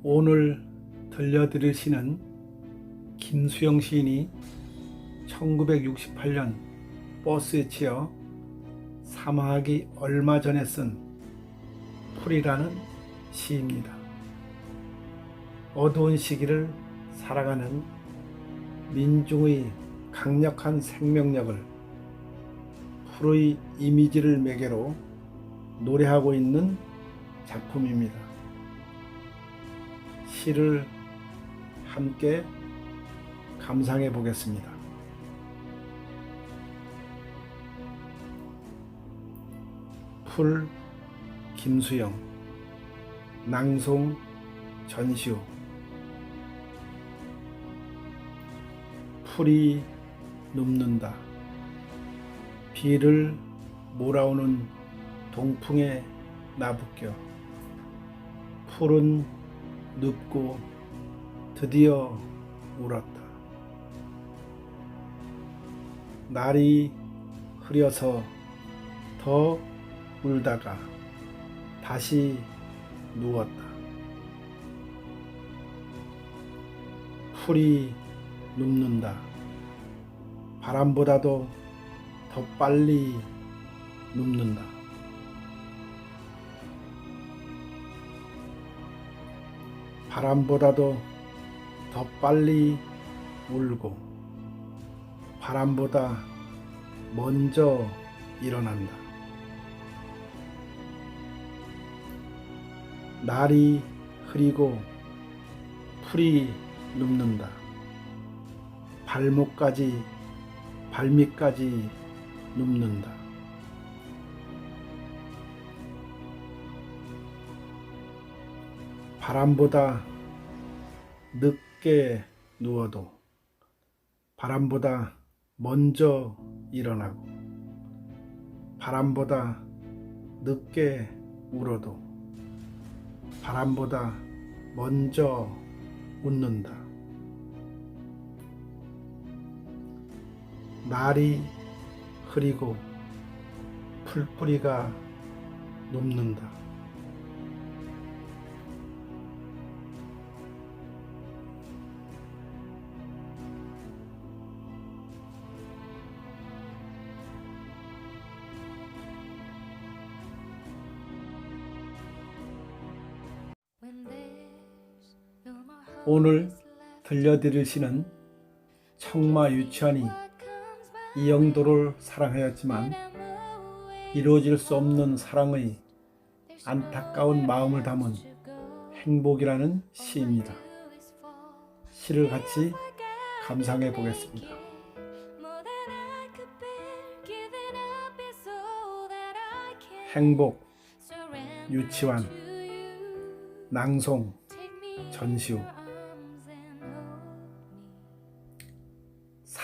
오늘 들려드릴 시는 김수영 시인이 1968년 버스에 치여 사망하기 얼마 전에 쓴 풀이라는 시입니다. 어두운 시기를 살아가는 민중의 강력한 생명력을 풀의 이미지를 매개로 노래하고 있는 작품입니다. 시를 함께 감상해 보겠습니다. 풀 김수영, 낭송 전시우. 풀이 눕는다. 비를 몰아오는 동풍에 나부껴 풀은 눕고 드디어 울었다. 날이 흐려서 더 울다가 다시 누웠다. 풀이 눕는다. 바람보다도 더 빨리 눕는다. 바람보다도 더 빨리 울고 바람보다 먼저 일어난다. 날이 흐리고 풀이 눕는다. 발밑까지 눕는다. 바람보다 늦게 누워도 바람보다 먼저 일어나고 바람보다 늦게 울어도 바람보다 먼저 웃는다. 날이 흐리고 풀뿌리가 눕는다. 오늘 들려드릴 시는 청마 유치원이 이영도를 사랑하였지만 이루어질 수 없는 사랑의 안타까운 마음을 담은 행복이라는 시입니다. 시를 같이 감상해 보겠습니다. 행복 유치원, 낭송 전시우.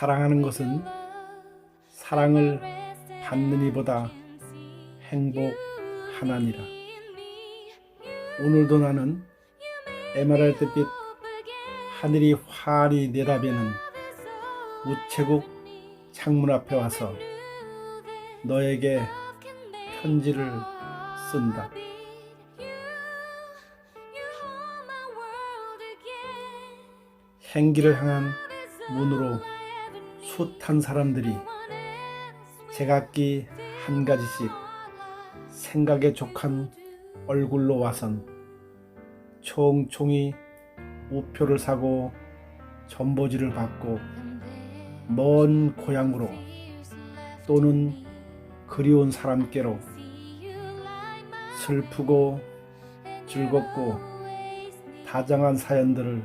사랑하는 것은 사랑을 받는 이보다 행복하나니라. 오늘도 나는 에메랄드빛 하늘이 환히 내다보는 우체국 창문 앞에 와서 너에게 편지를 쓴다. 행기를 향한 문으로 숱한 사람들이 제각기 한 가지씩 생각에 족한 얼굴로 와선 총총히 우표를 사고 전보지를 받고 먼 고향으로 또는 그리운 사람께로 슬프고 즐겁고 다정한 사연들을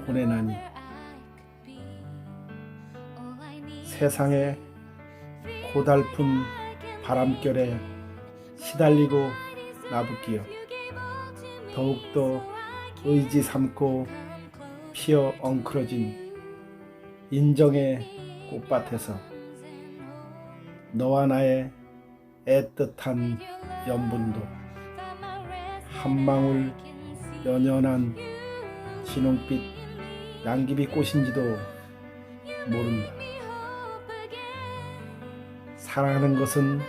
보내나니 세상에 고달픈 바람결에 시달리고 나부끼어 더욱더 의지 삼고 피어 엉클어진 인정의 꽃밭에서 너와 나의 애틋한 연분도 한 방울 연연한 진홍빛 양귀비 꽃인지도 모른다. 사랑하는 것은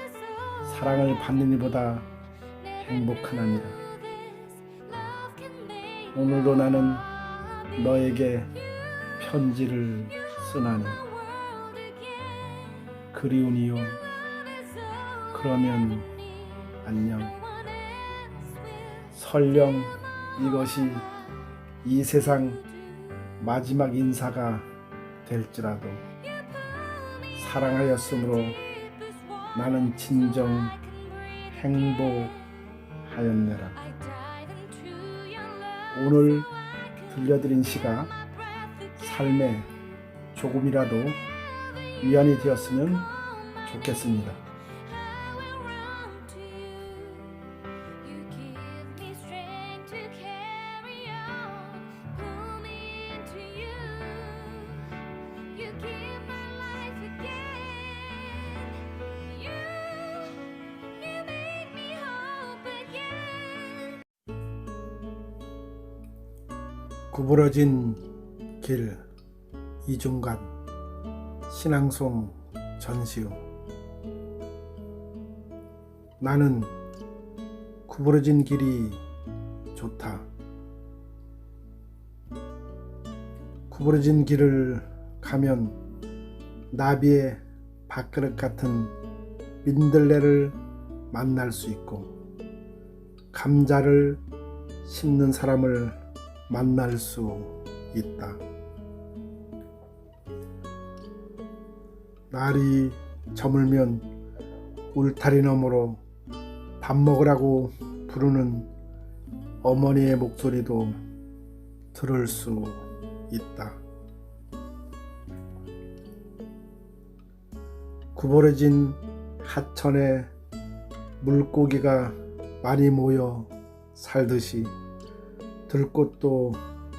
사랑을 받는 이보다 행복하나니라. 오늘도 나는 너에게 편지를 쓰나니 그리우니요. 그러면 안녕. 설령 이것이 이 세상 마지막 인사가 될지라도 사랑하였으므로 나는 진정 행복하였네라. 오늘 들려드린 시가 삶에 조금이라도 위안이 되었으면 좋겠습니다. 구부러진 길 이중간 신앙송 전시우. 나는 구부러진 길이 좋다. 구부러진 길을 가면 나비의 밥그릇 같은 민들레를 만날 수 있고 감자를 심는 사람을 만날 수 있다. 날이 저물면 울타리 너머로 밥 먹으라고 부르는 어머니의 목소리도 들을 수 있다. 구부러진 하천에 물고기가 많이 모여 살듯이 들꽃도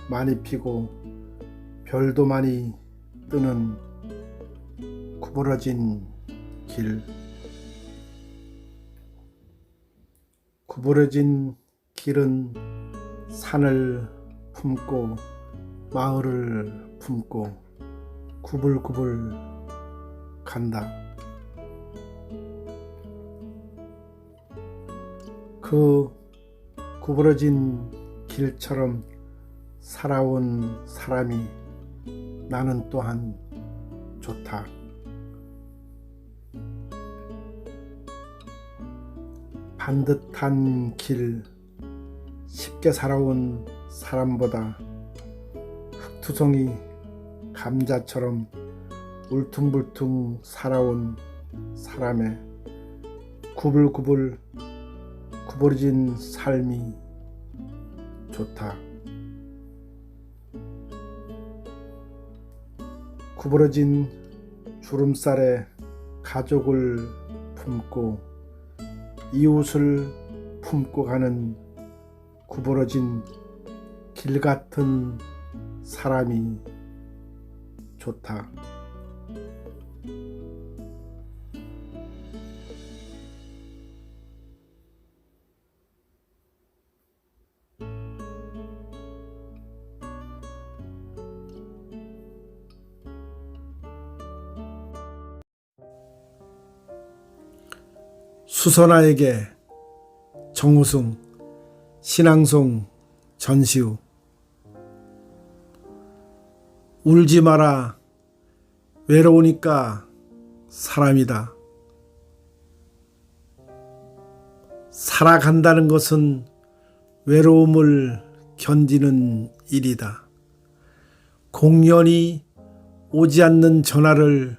많이 피고 별도 많이 뜨는 구부러진 길. 구부러진 길은 산을 품고 마을을 품고 구불구불 간다. 그 구부러진 길처럼 살아온 사람이 나는 또한 좋다. 반듯한 길 쉽게 살아온 사람보다 흙투성이 감자처럼 울퉁불퉁 살아온 사람의 구불구불 구부러진 삶이 좋다. 구부러진 주름살에 가족을 품고 이웃을 품고 가는 구부러진 길 같은 사람이 좋다. 수선아에게 정우승 신앙송 전시우. 울지 마라. 외로우니까 사람이다. 살아간다는 것은 외로움을 견디는 일이다. 공연히 오지 않는 전화를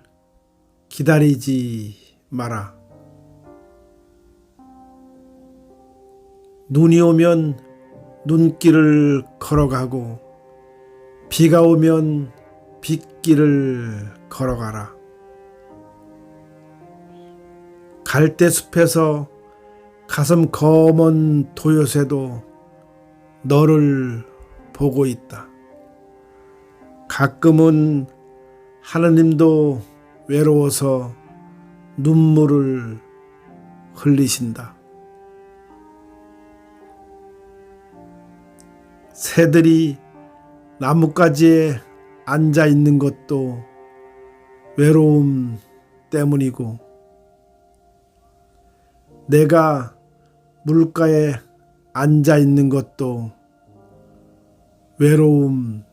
기다리지 마라. 눈이 오면 눈길을 걸어가고 비가 오면 빗길을 걸어가라. 갈대숲에서 가슴 검은 도요새도 너를 보고 있다. 가끔은 하느님도 외로워서 눈물을 흘리신다. 새들이 나뭇가지에 앉아 있는 것도 외로움 때문이고 내가 물가에 앉아 있는 것도 외로움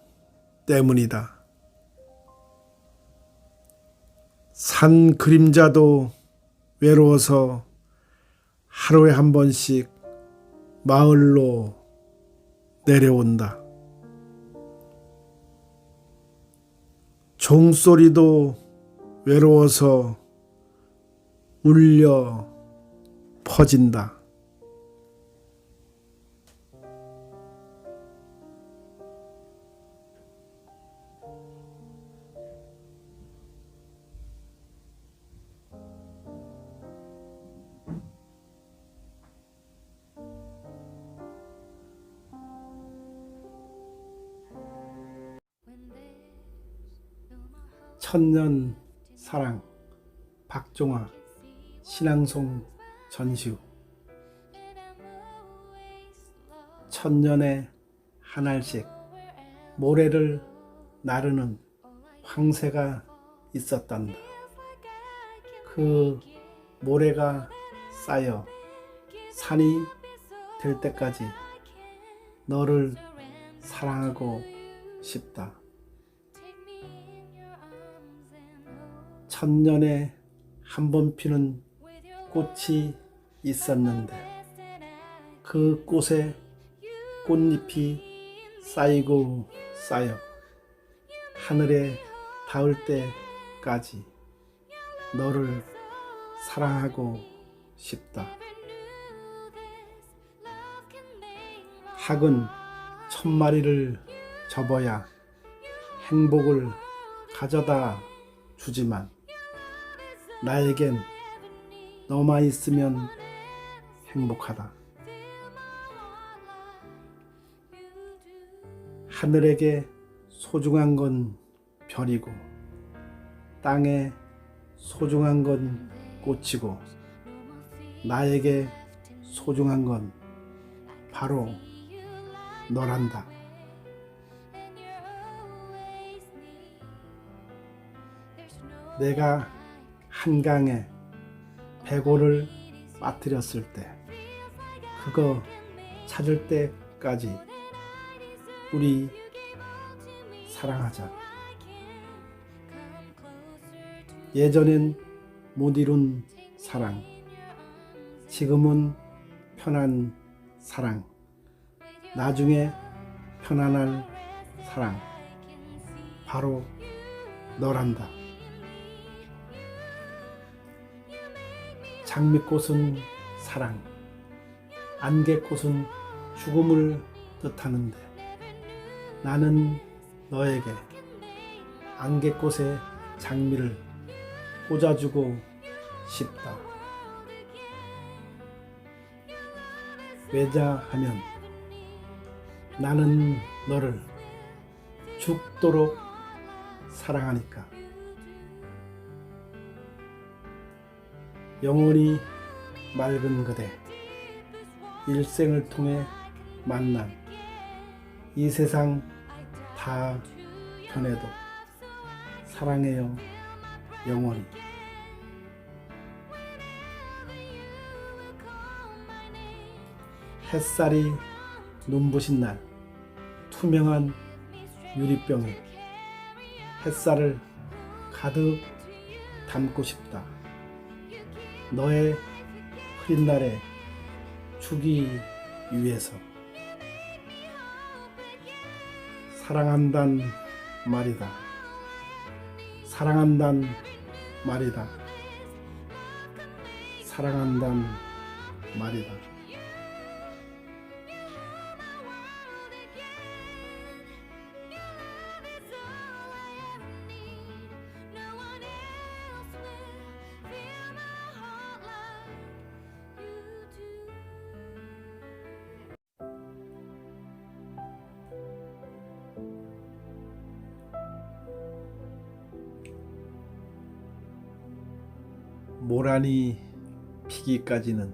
때문이다. 산 그림자도 외로워서 하루에 한 번씩 마을로 내려온다. 종소리도 외로워서 울려 퍼진다. 천년 사랑 박종화 신앙송 전시우 천년에 한 알씩 모래를 나르는 황새가 있었단다. 그 모래가 쌓여 산이 될 때까지 너를 사랑하고 싶다. 천년에 한 번 피는 꽃이 있었는데 그 꽃에 꽃잎이 쌓이고 쌓여 하늘에 닿을 때까지 너를 사랑하고 싶다. 학은 1000마리를 접어야 행복을 가져다 주지만 나에겐 너만 있으면 행복하다. 하늘에게 소중한 건 별이고 땅에 소중한 건 꽃이고 나에게 소중한 건 바로 너란다. 내가 한강에 배고를 빠뜨렸을 때 그거 찾을 때까지 우리 사랑하자. 예전엔 못 이룬 사랑, 지금은 편한 사랑, 나중에 편안할 사랑, 바로 너란다. 장미꽃은 사랑, 안개꽃은 죽음을 뜻하는데 나는 너에게 안개꽃의 장미를 꽂아주고 싶다. 왜냐하면 나는 너를 죽도록 사랑하니까. 영원히 맑은 그대, 일생을 통해 만난 이 세상 다 변해도 사랑해요 영원히. 햇살이 눈부신 날 투명한 유리병에 햇살을 가득 담고 싶다. 너의 흐린 날에 주기 위해서. 사랑한단 말이다. 사랑한단 말이다. 사랑한단 말이다. 모란이 피기까지는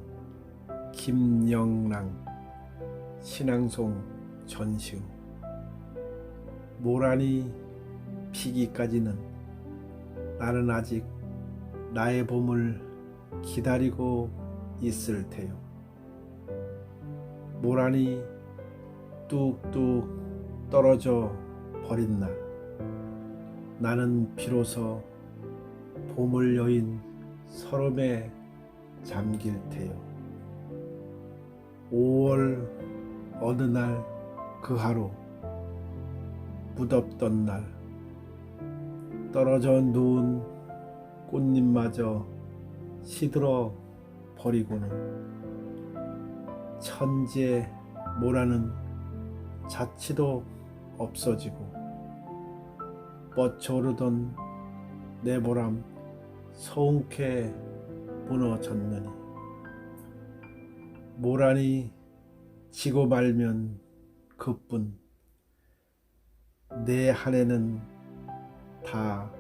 김영랑 신앙송 전시우. 모란이 피기까지는 나는 아직 나의 봄을 기다리고 있을 테요. 모란이 뚝뚝 떨어져 버린 날 나는 비로소 봄을 여인 설움에 잠길 테요. 5월 어느 날 그 하루 무덥던 날 떨어져 누운 꽃잎마저 시들어 버리고는 천지에 뭐라는 자취도 없어지고 뻗쳐오르던 내 보람 서운케 무너졌느니 모란이 지고 말면 그뿐 내 한 해는 다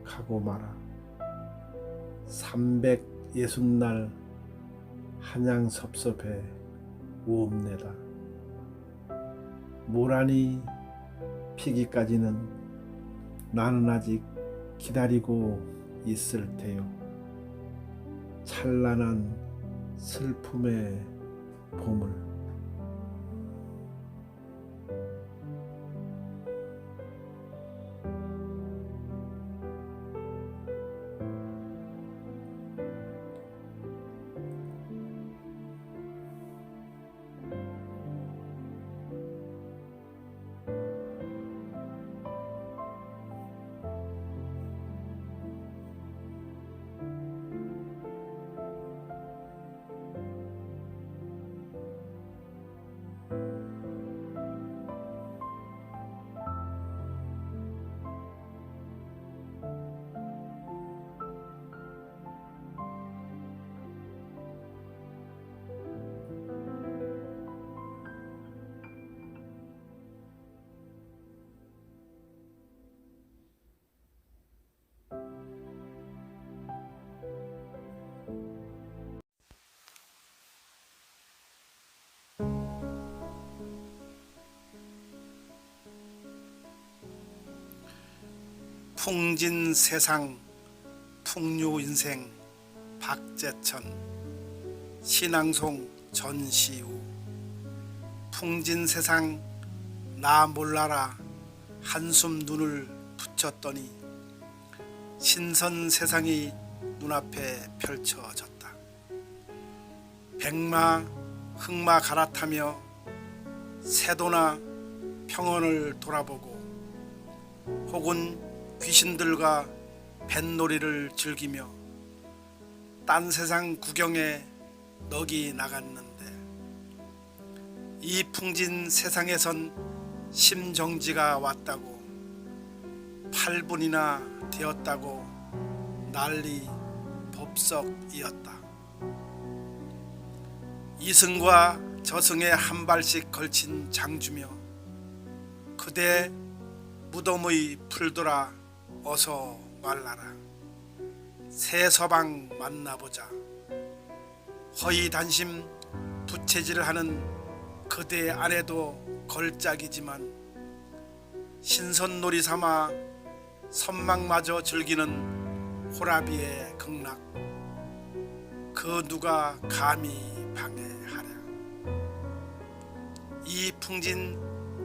가고 마라. 360날 한양 섭섭해 우옵내다. 모란이 피기까지는 나는 아직 기다리고 있을 테요. 찬란한 슬픔의 봄을. 풍진 세상 풍류 인생 박재천 신앙송 전시우. 풍진 세상 나 몰라라 한숨 눈을 붙였더니 신선 세상이 눈앞에 펼쳐졌다. 백마 흑마 갈아타며 세도나 평원을 돌아보고 혹은 귀신들과 뱃놀이를 즐기며 딴 세상 구경에 넋이 나갔는데 이 풍진 세상에선 심정지가 왔다고 8분이나 되었다고 난리 법석이었다. 이승과 저승에 한 발씩 걸친 장주며 그대 무덤의 풀돌아 어서 말라라. 새 서방 만나보자. 허위단심 부채질하는 그대 아내도 걸작이지만 신선놀이 삼아 선망마저 즐기는 호라비의 극락. 그 누가 감히 방해하랴. 이 풍진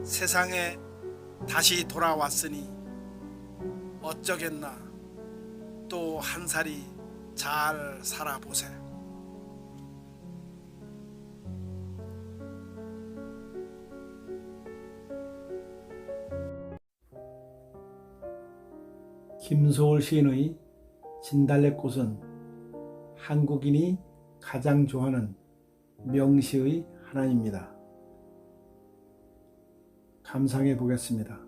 세상에 다시 돌아왔으니 어쩌겠나. 또 한 살이 잘 살아보세. 김소월 시인의 진달래꽃은 한국인이 가장 좋아하는 명시의 하나입니다. 감상해 보겠습니다.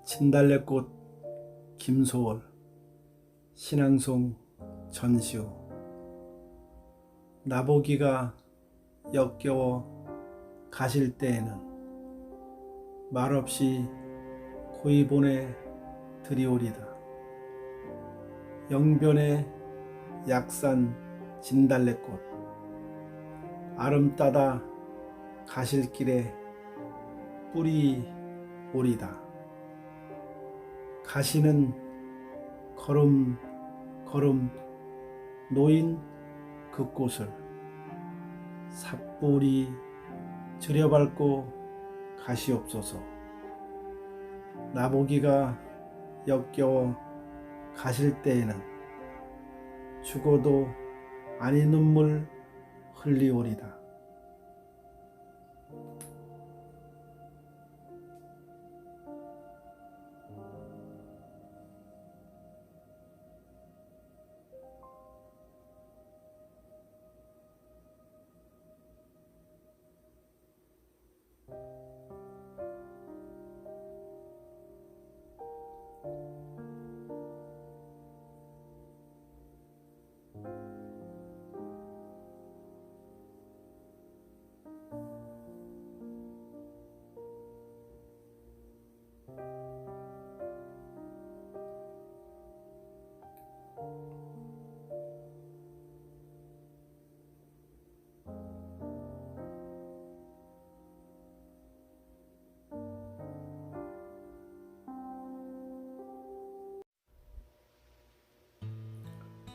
진달래꽃 김소월 신앙송 전시우. 나보기가 역겨워 가실 때에는 말없이 고이 보내 드리오리다. 영변의 약산 진달래꽃 아름 따다 가실 길에 뿌리 오리다. 가시는 걸음 걸음 노인 그 꽃을 삿불이 들여밟고 가시옵소서. 나보기가 역겨워 가실 때에는 죽어도 아니 눈물 흘리오리다.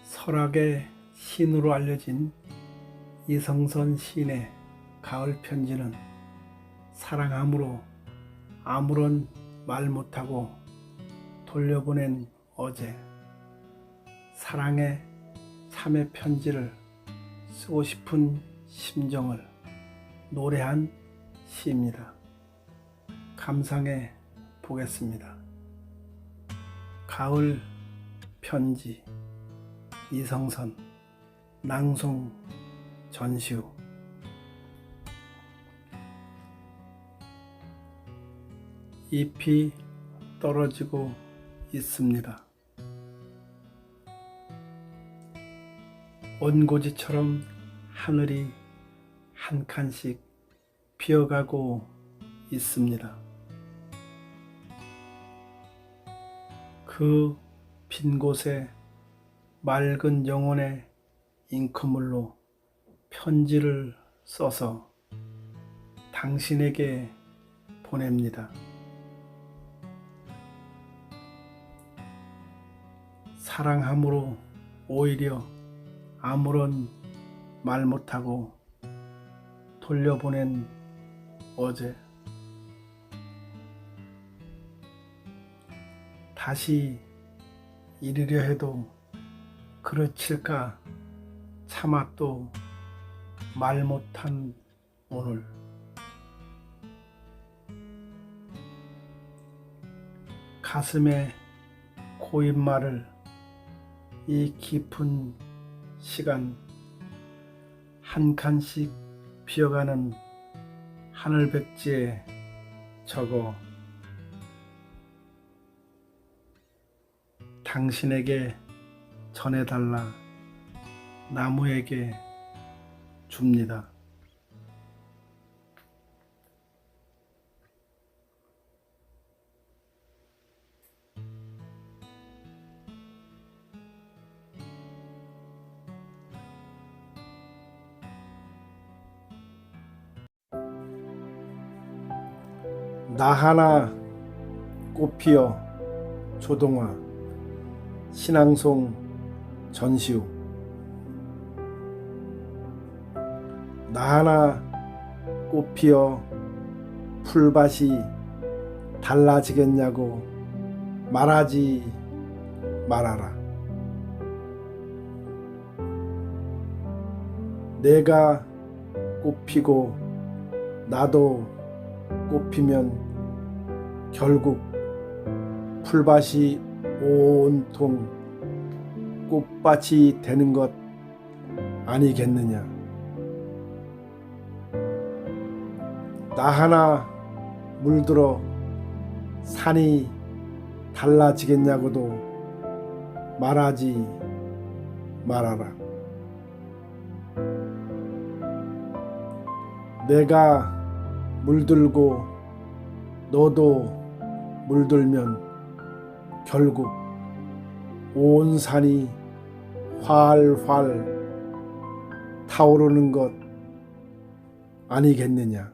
설악의 신으로 알려진 이성선 시인의 가을 편지는 사랑함으로 아무런 말 못하고 돌려보낸 어제, 사랑의 참회 편지를 쓰고 싶은 심정을 노래한 시입니다. 감상해 보겠습니다. 가을 편지, 이성선, 낭송 전시우. 잎이 떨어지고 있습니다. 원고지처럼 하늘이 한 칸씩 비어가고 있습니다. 그 빈 곳에 맑은 영혼의 잉크물로 편지를 써서 당신에게 보냅니다. 사랑함으로 오히려 아무런 말 못하고 돌려보낸 어제, 다시 이르려 해도 그르칠까 차마 또 말 못한 오늘, 가슴에 고인 말을 이 깊은 시간 한 칸씩 비어가는 하늘 백지에 적어 당신에게 전해달라 나무에게 줍니다. 나 하나 꽃피어 조동화, 신앙송 전시우. 나 하나 꽃피어 풀밭이 달라지겠냐고 말하지 말아라. 내가 꽃피고 나도 꽃피면 결국 풀밭이 온통 꽃밭이 되는 것 아니겠느냐. 나 하나 물들어 산이 달라지겠냐고도 말하지 말아라. 내가 물들고 너도 물들면 결국 온 산이 활활 타오르는 것 아니겠느냐.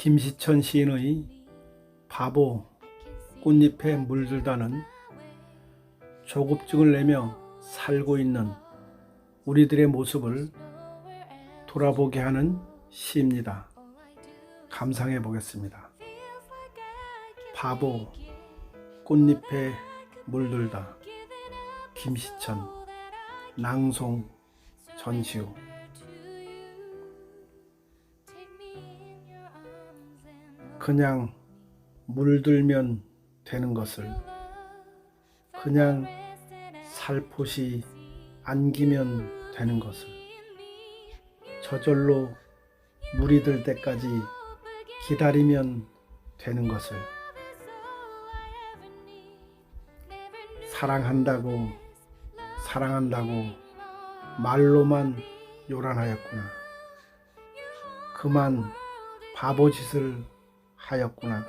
김시천 시인의 바보 꽃잎에 물들다는 조급증을 내며 살고 있는 우리들의 모습을 돌아보게 하는 시입니다. 감상해 보겠습니다. 바보 꽃잎에 물들다. 김시천. 낭송 전시우. 그냥 물들면 되는 것을, 그냥 살포시 안기면 되는 것을, 저절로 물이 들 때까지 기다리면 되는 것을, 사랑한다고 말로만 요란하였구나. 그만 바보짓을 하였구나.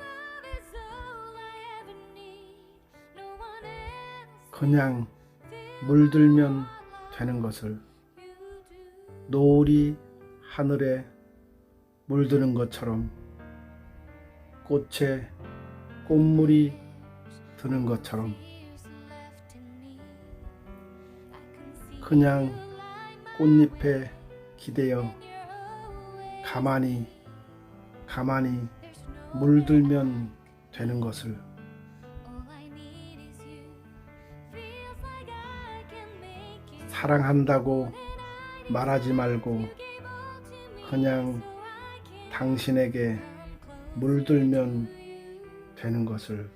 그냥 물들면 되는 것을, 노을이 하늘에 물드는 것처럼, 꽃에 꽃물이 드는 것처럼, 그냥 꽃잎에 기대어 가만히 물들면 되는 것을, 사랑한다고 말하지 말고 그냥 당신에게 물들면 되는 것을,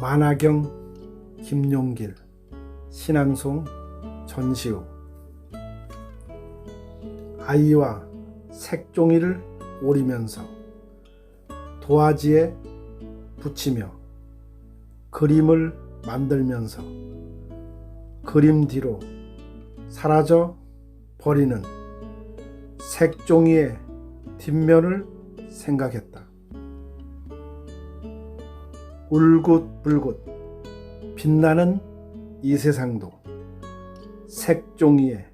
만화경 김용길. 신앙송 전시우. 아이와 색종이를 오리면서 도화지에 붙이며 그림을 만들면서 그림 뒤로 사라져 버리는 색종이의 뒷면을 생각했다. 울긋불긋 빛나는 이 세상도 색종이의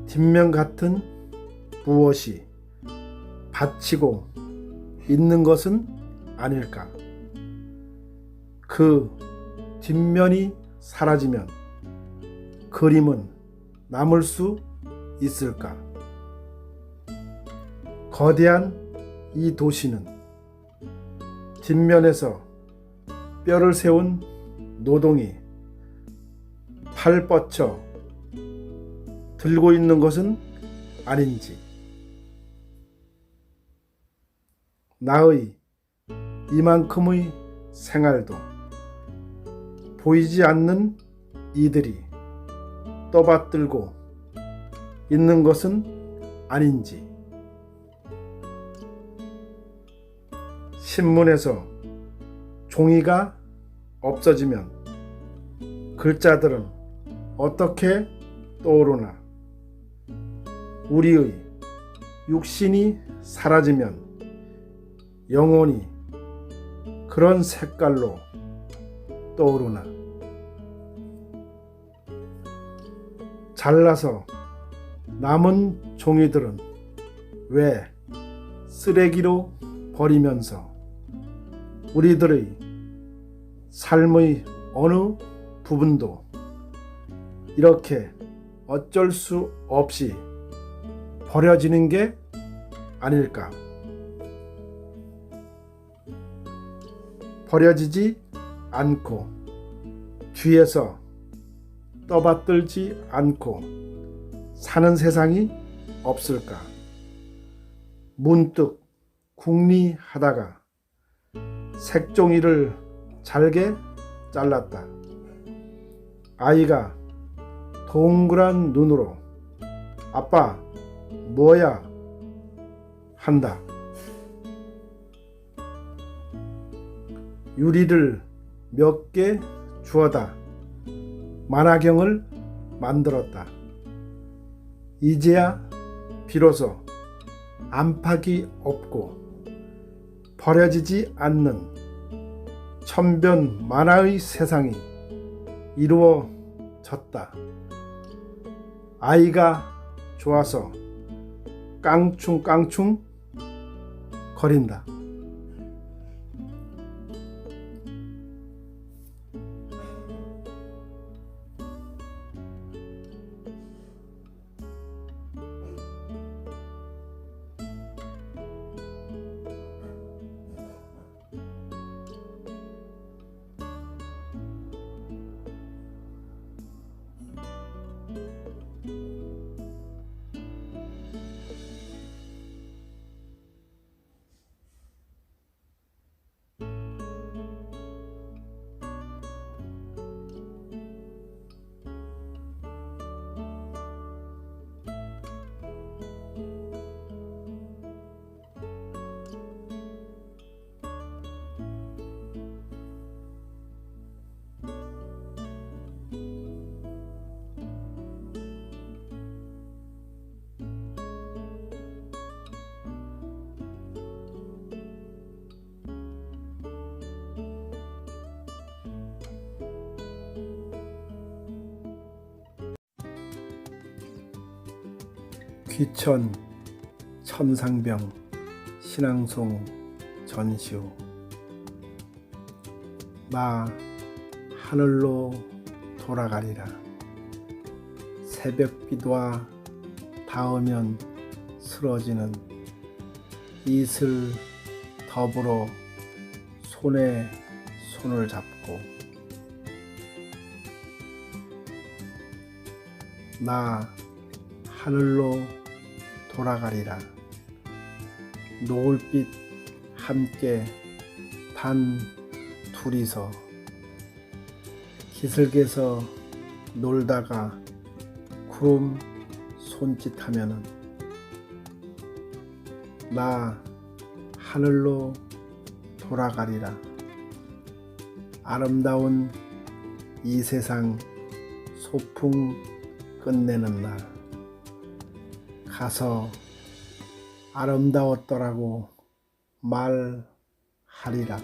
뒷면 같은 무엇이 받치고 있는 것은 아닐까. 그 뒷면이 사라지면 그림은 남을 수 있을까. 거대한 이 도시는 뒷면에서 뼈를 세운 노동이 팔 뻗쳐 들고 있는 것은 아닌지, 나의 이만큼의 생활도 보이지 않는 이들이 떠받들고 있는 것은 아닌지, 신문에서 종이가 없어지면 글자들은 어떻게 떠오르나. 우리의 육신이 사라지면 영혼이 그런 색깔로 떠오르나. 잘라서 남은 종이들은 왜 쓰레기로 버리면서 우리들의 삶의 어느 부분도 이렇게 어쩔 수 없이 버려지는 게 아닐까. 버려지지 않고 뒤에서 떠받들지 않고 사는 세상이 없을까. 문득 궁리하다가 색종이를 잘게 잘랐다. 아이가 동그란 눈으로 아빠 뭐야 한다. 유리를 몇 개 주워다 만화경을 만들었다. 이제야 비로소 안팎이 없고 버려지지 않는 천변 만화의 세상이 이루어졌다. 아이가 좋아서 깡충깡충 거린다. 귀천 천상병 신앙송 전시후. 나 하늘로 돌아가리라. 새벽비와 닿으면 쓰러지는 이슬 더불어 손에 손을 잡고. 나 하늘로 돌아가리라. 노을빛 함께 단 둘이서 기슭에서 놀다가 구름 손짓하면은 나 하늘로 돌아가리라. 아름다운 이 세상 소풍 끝내는 날 가서 아름다웠더라고 말하리라.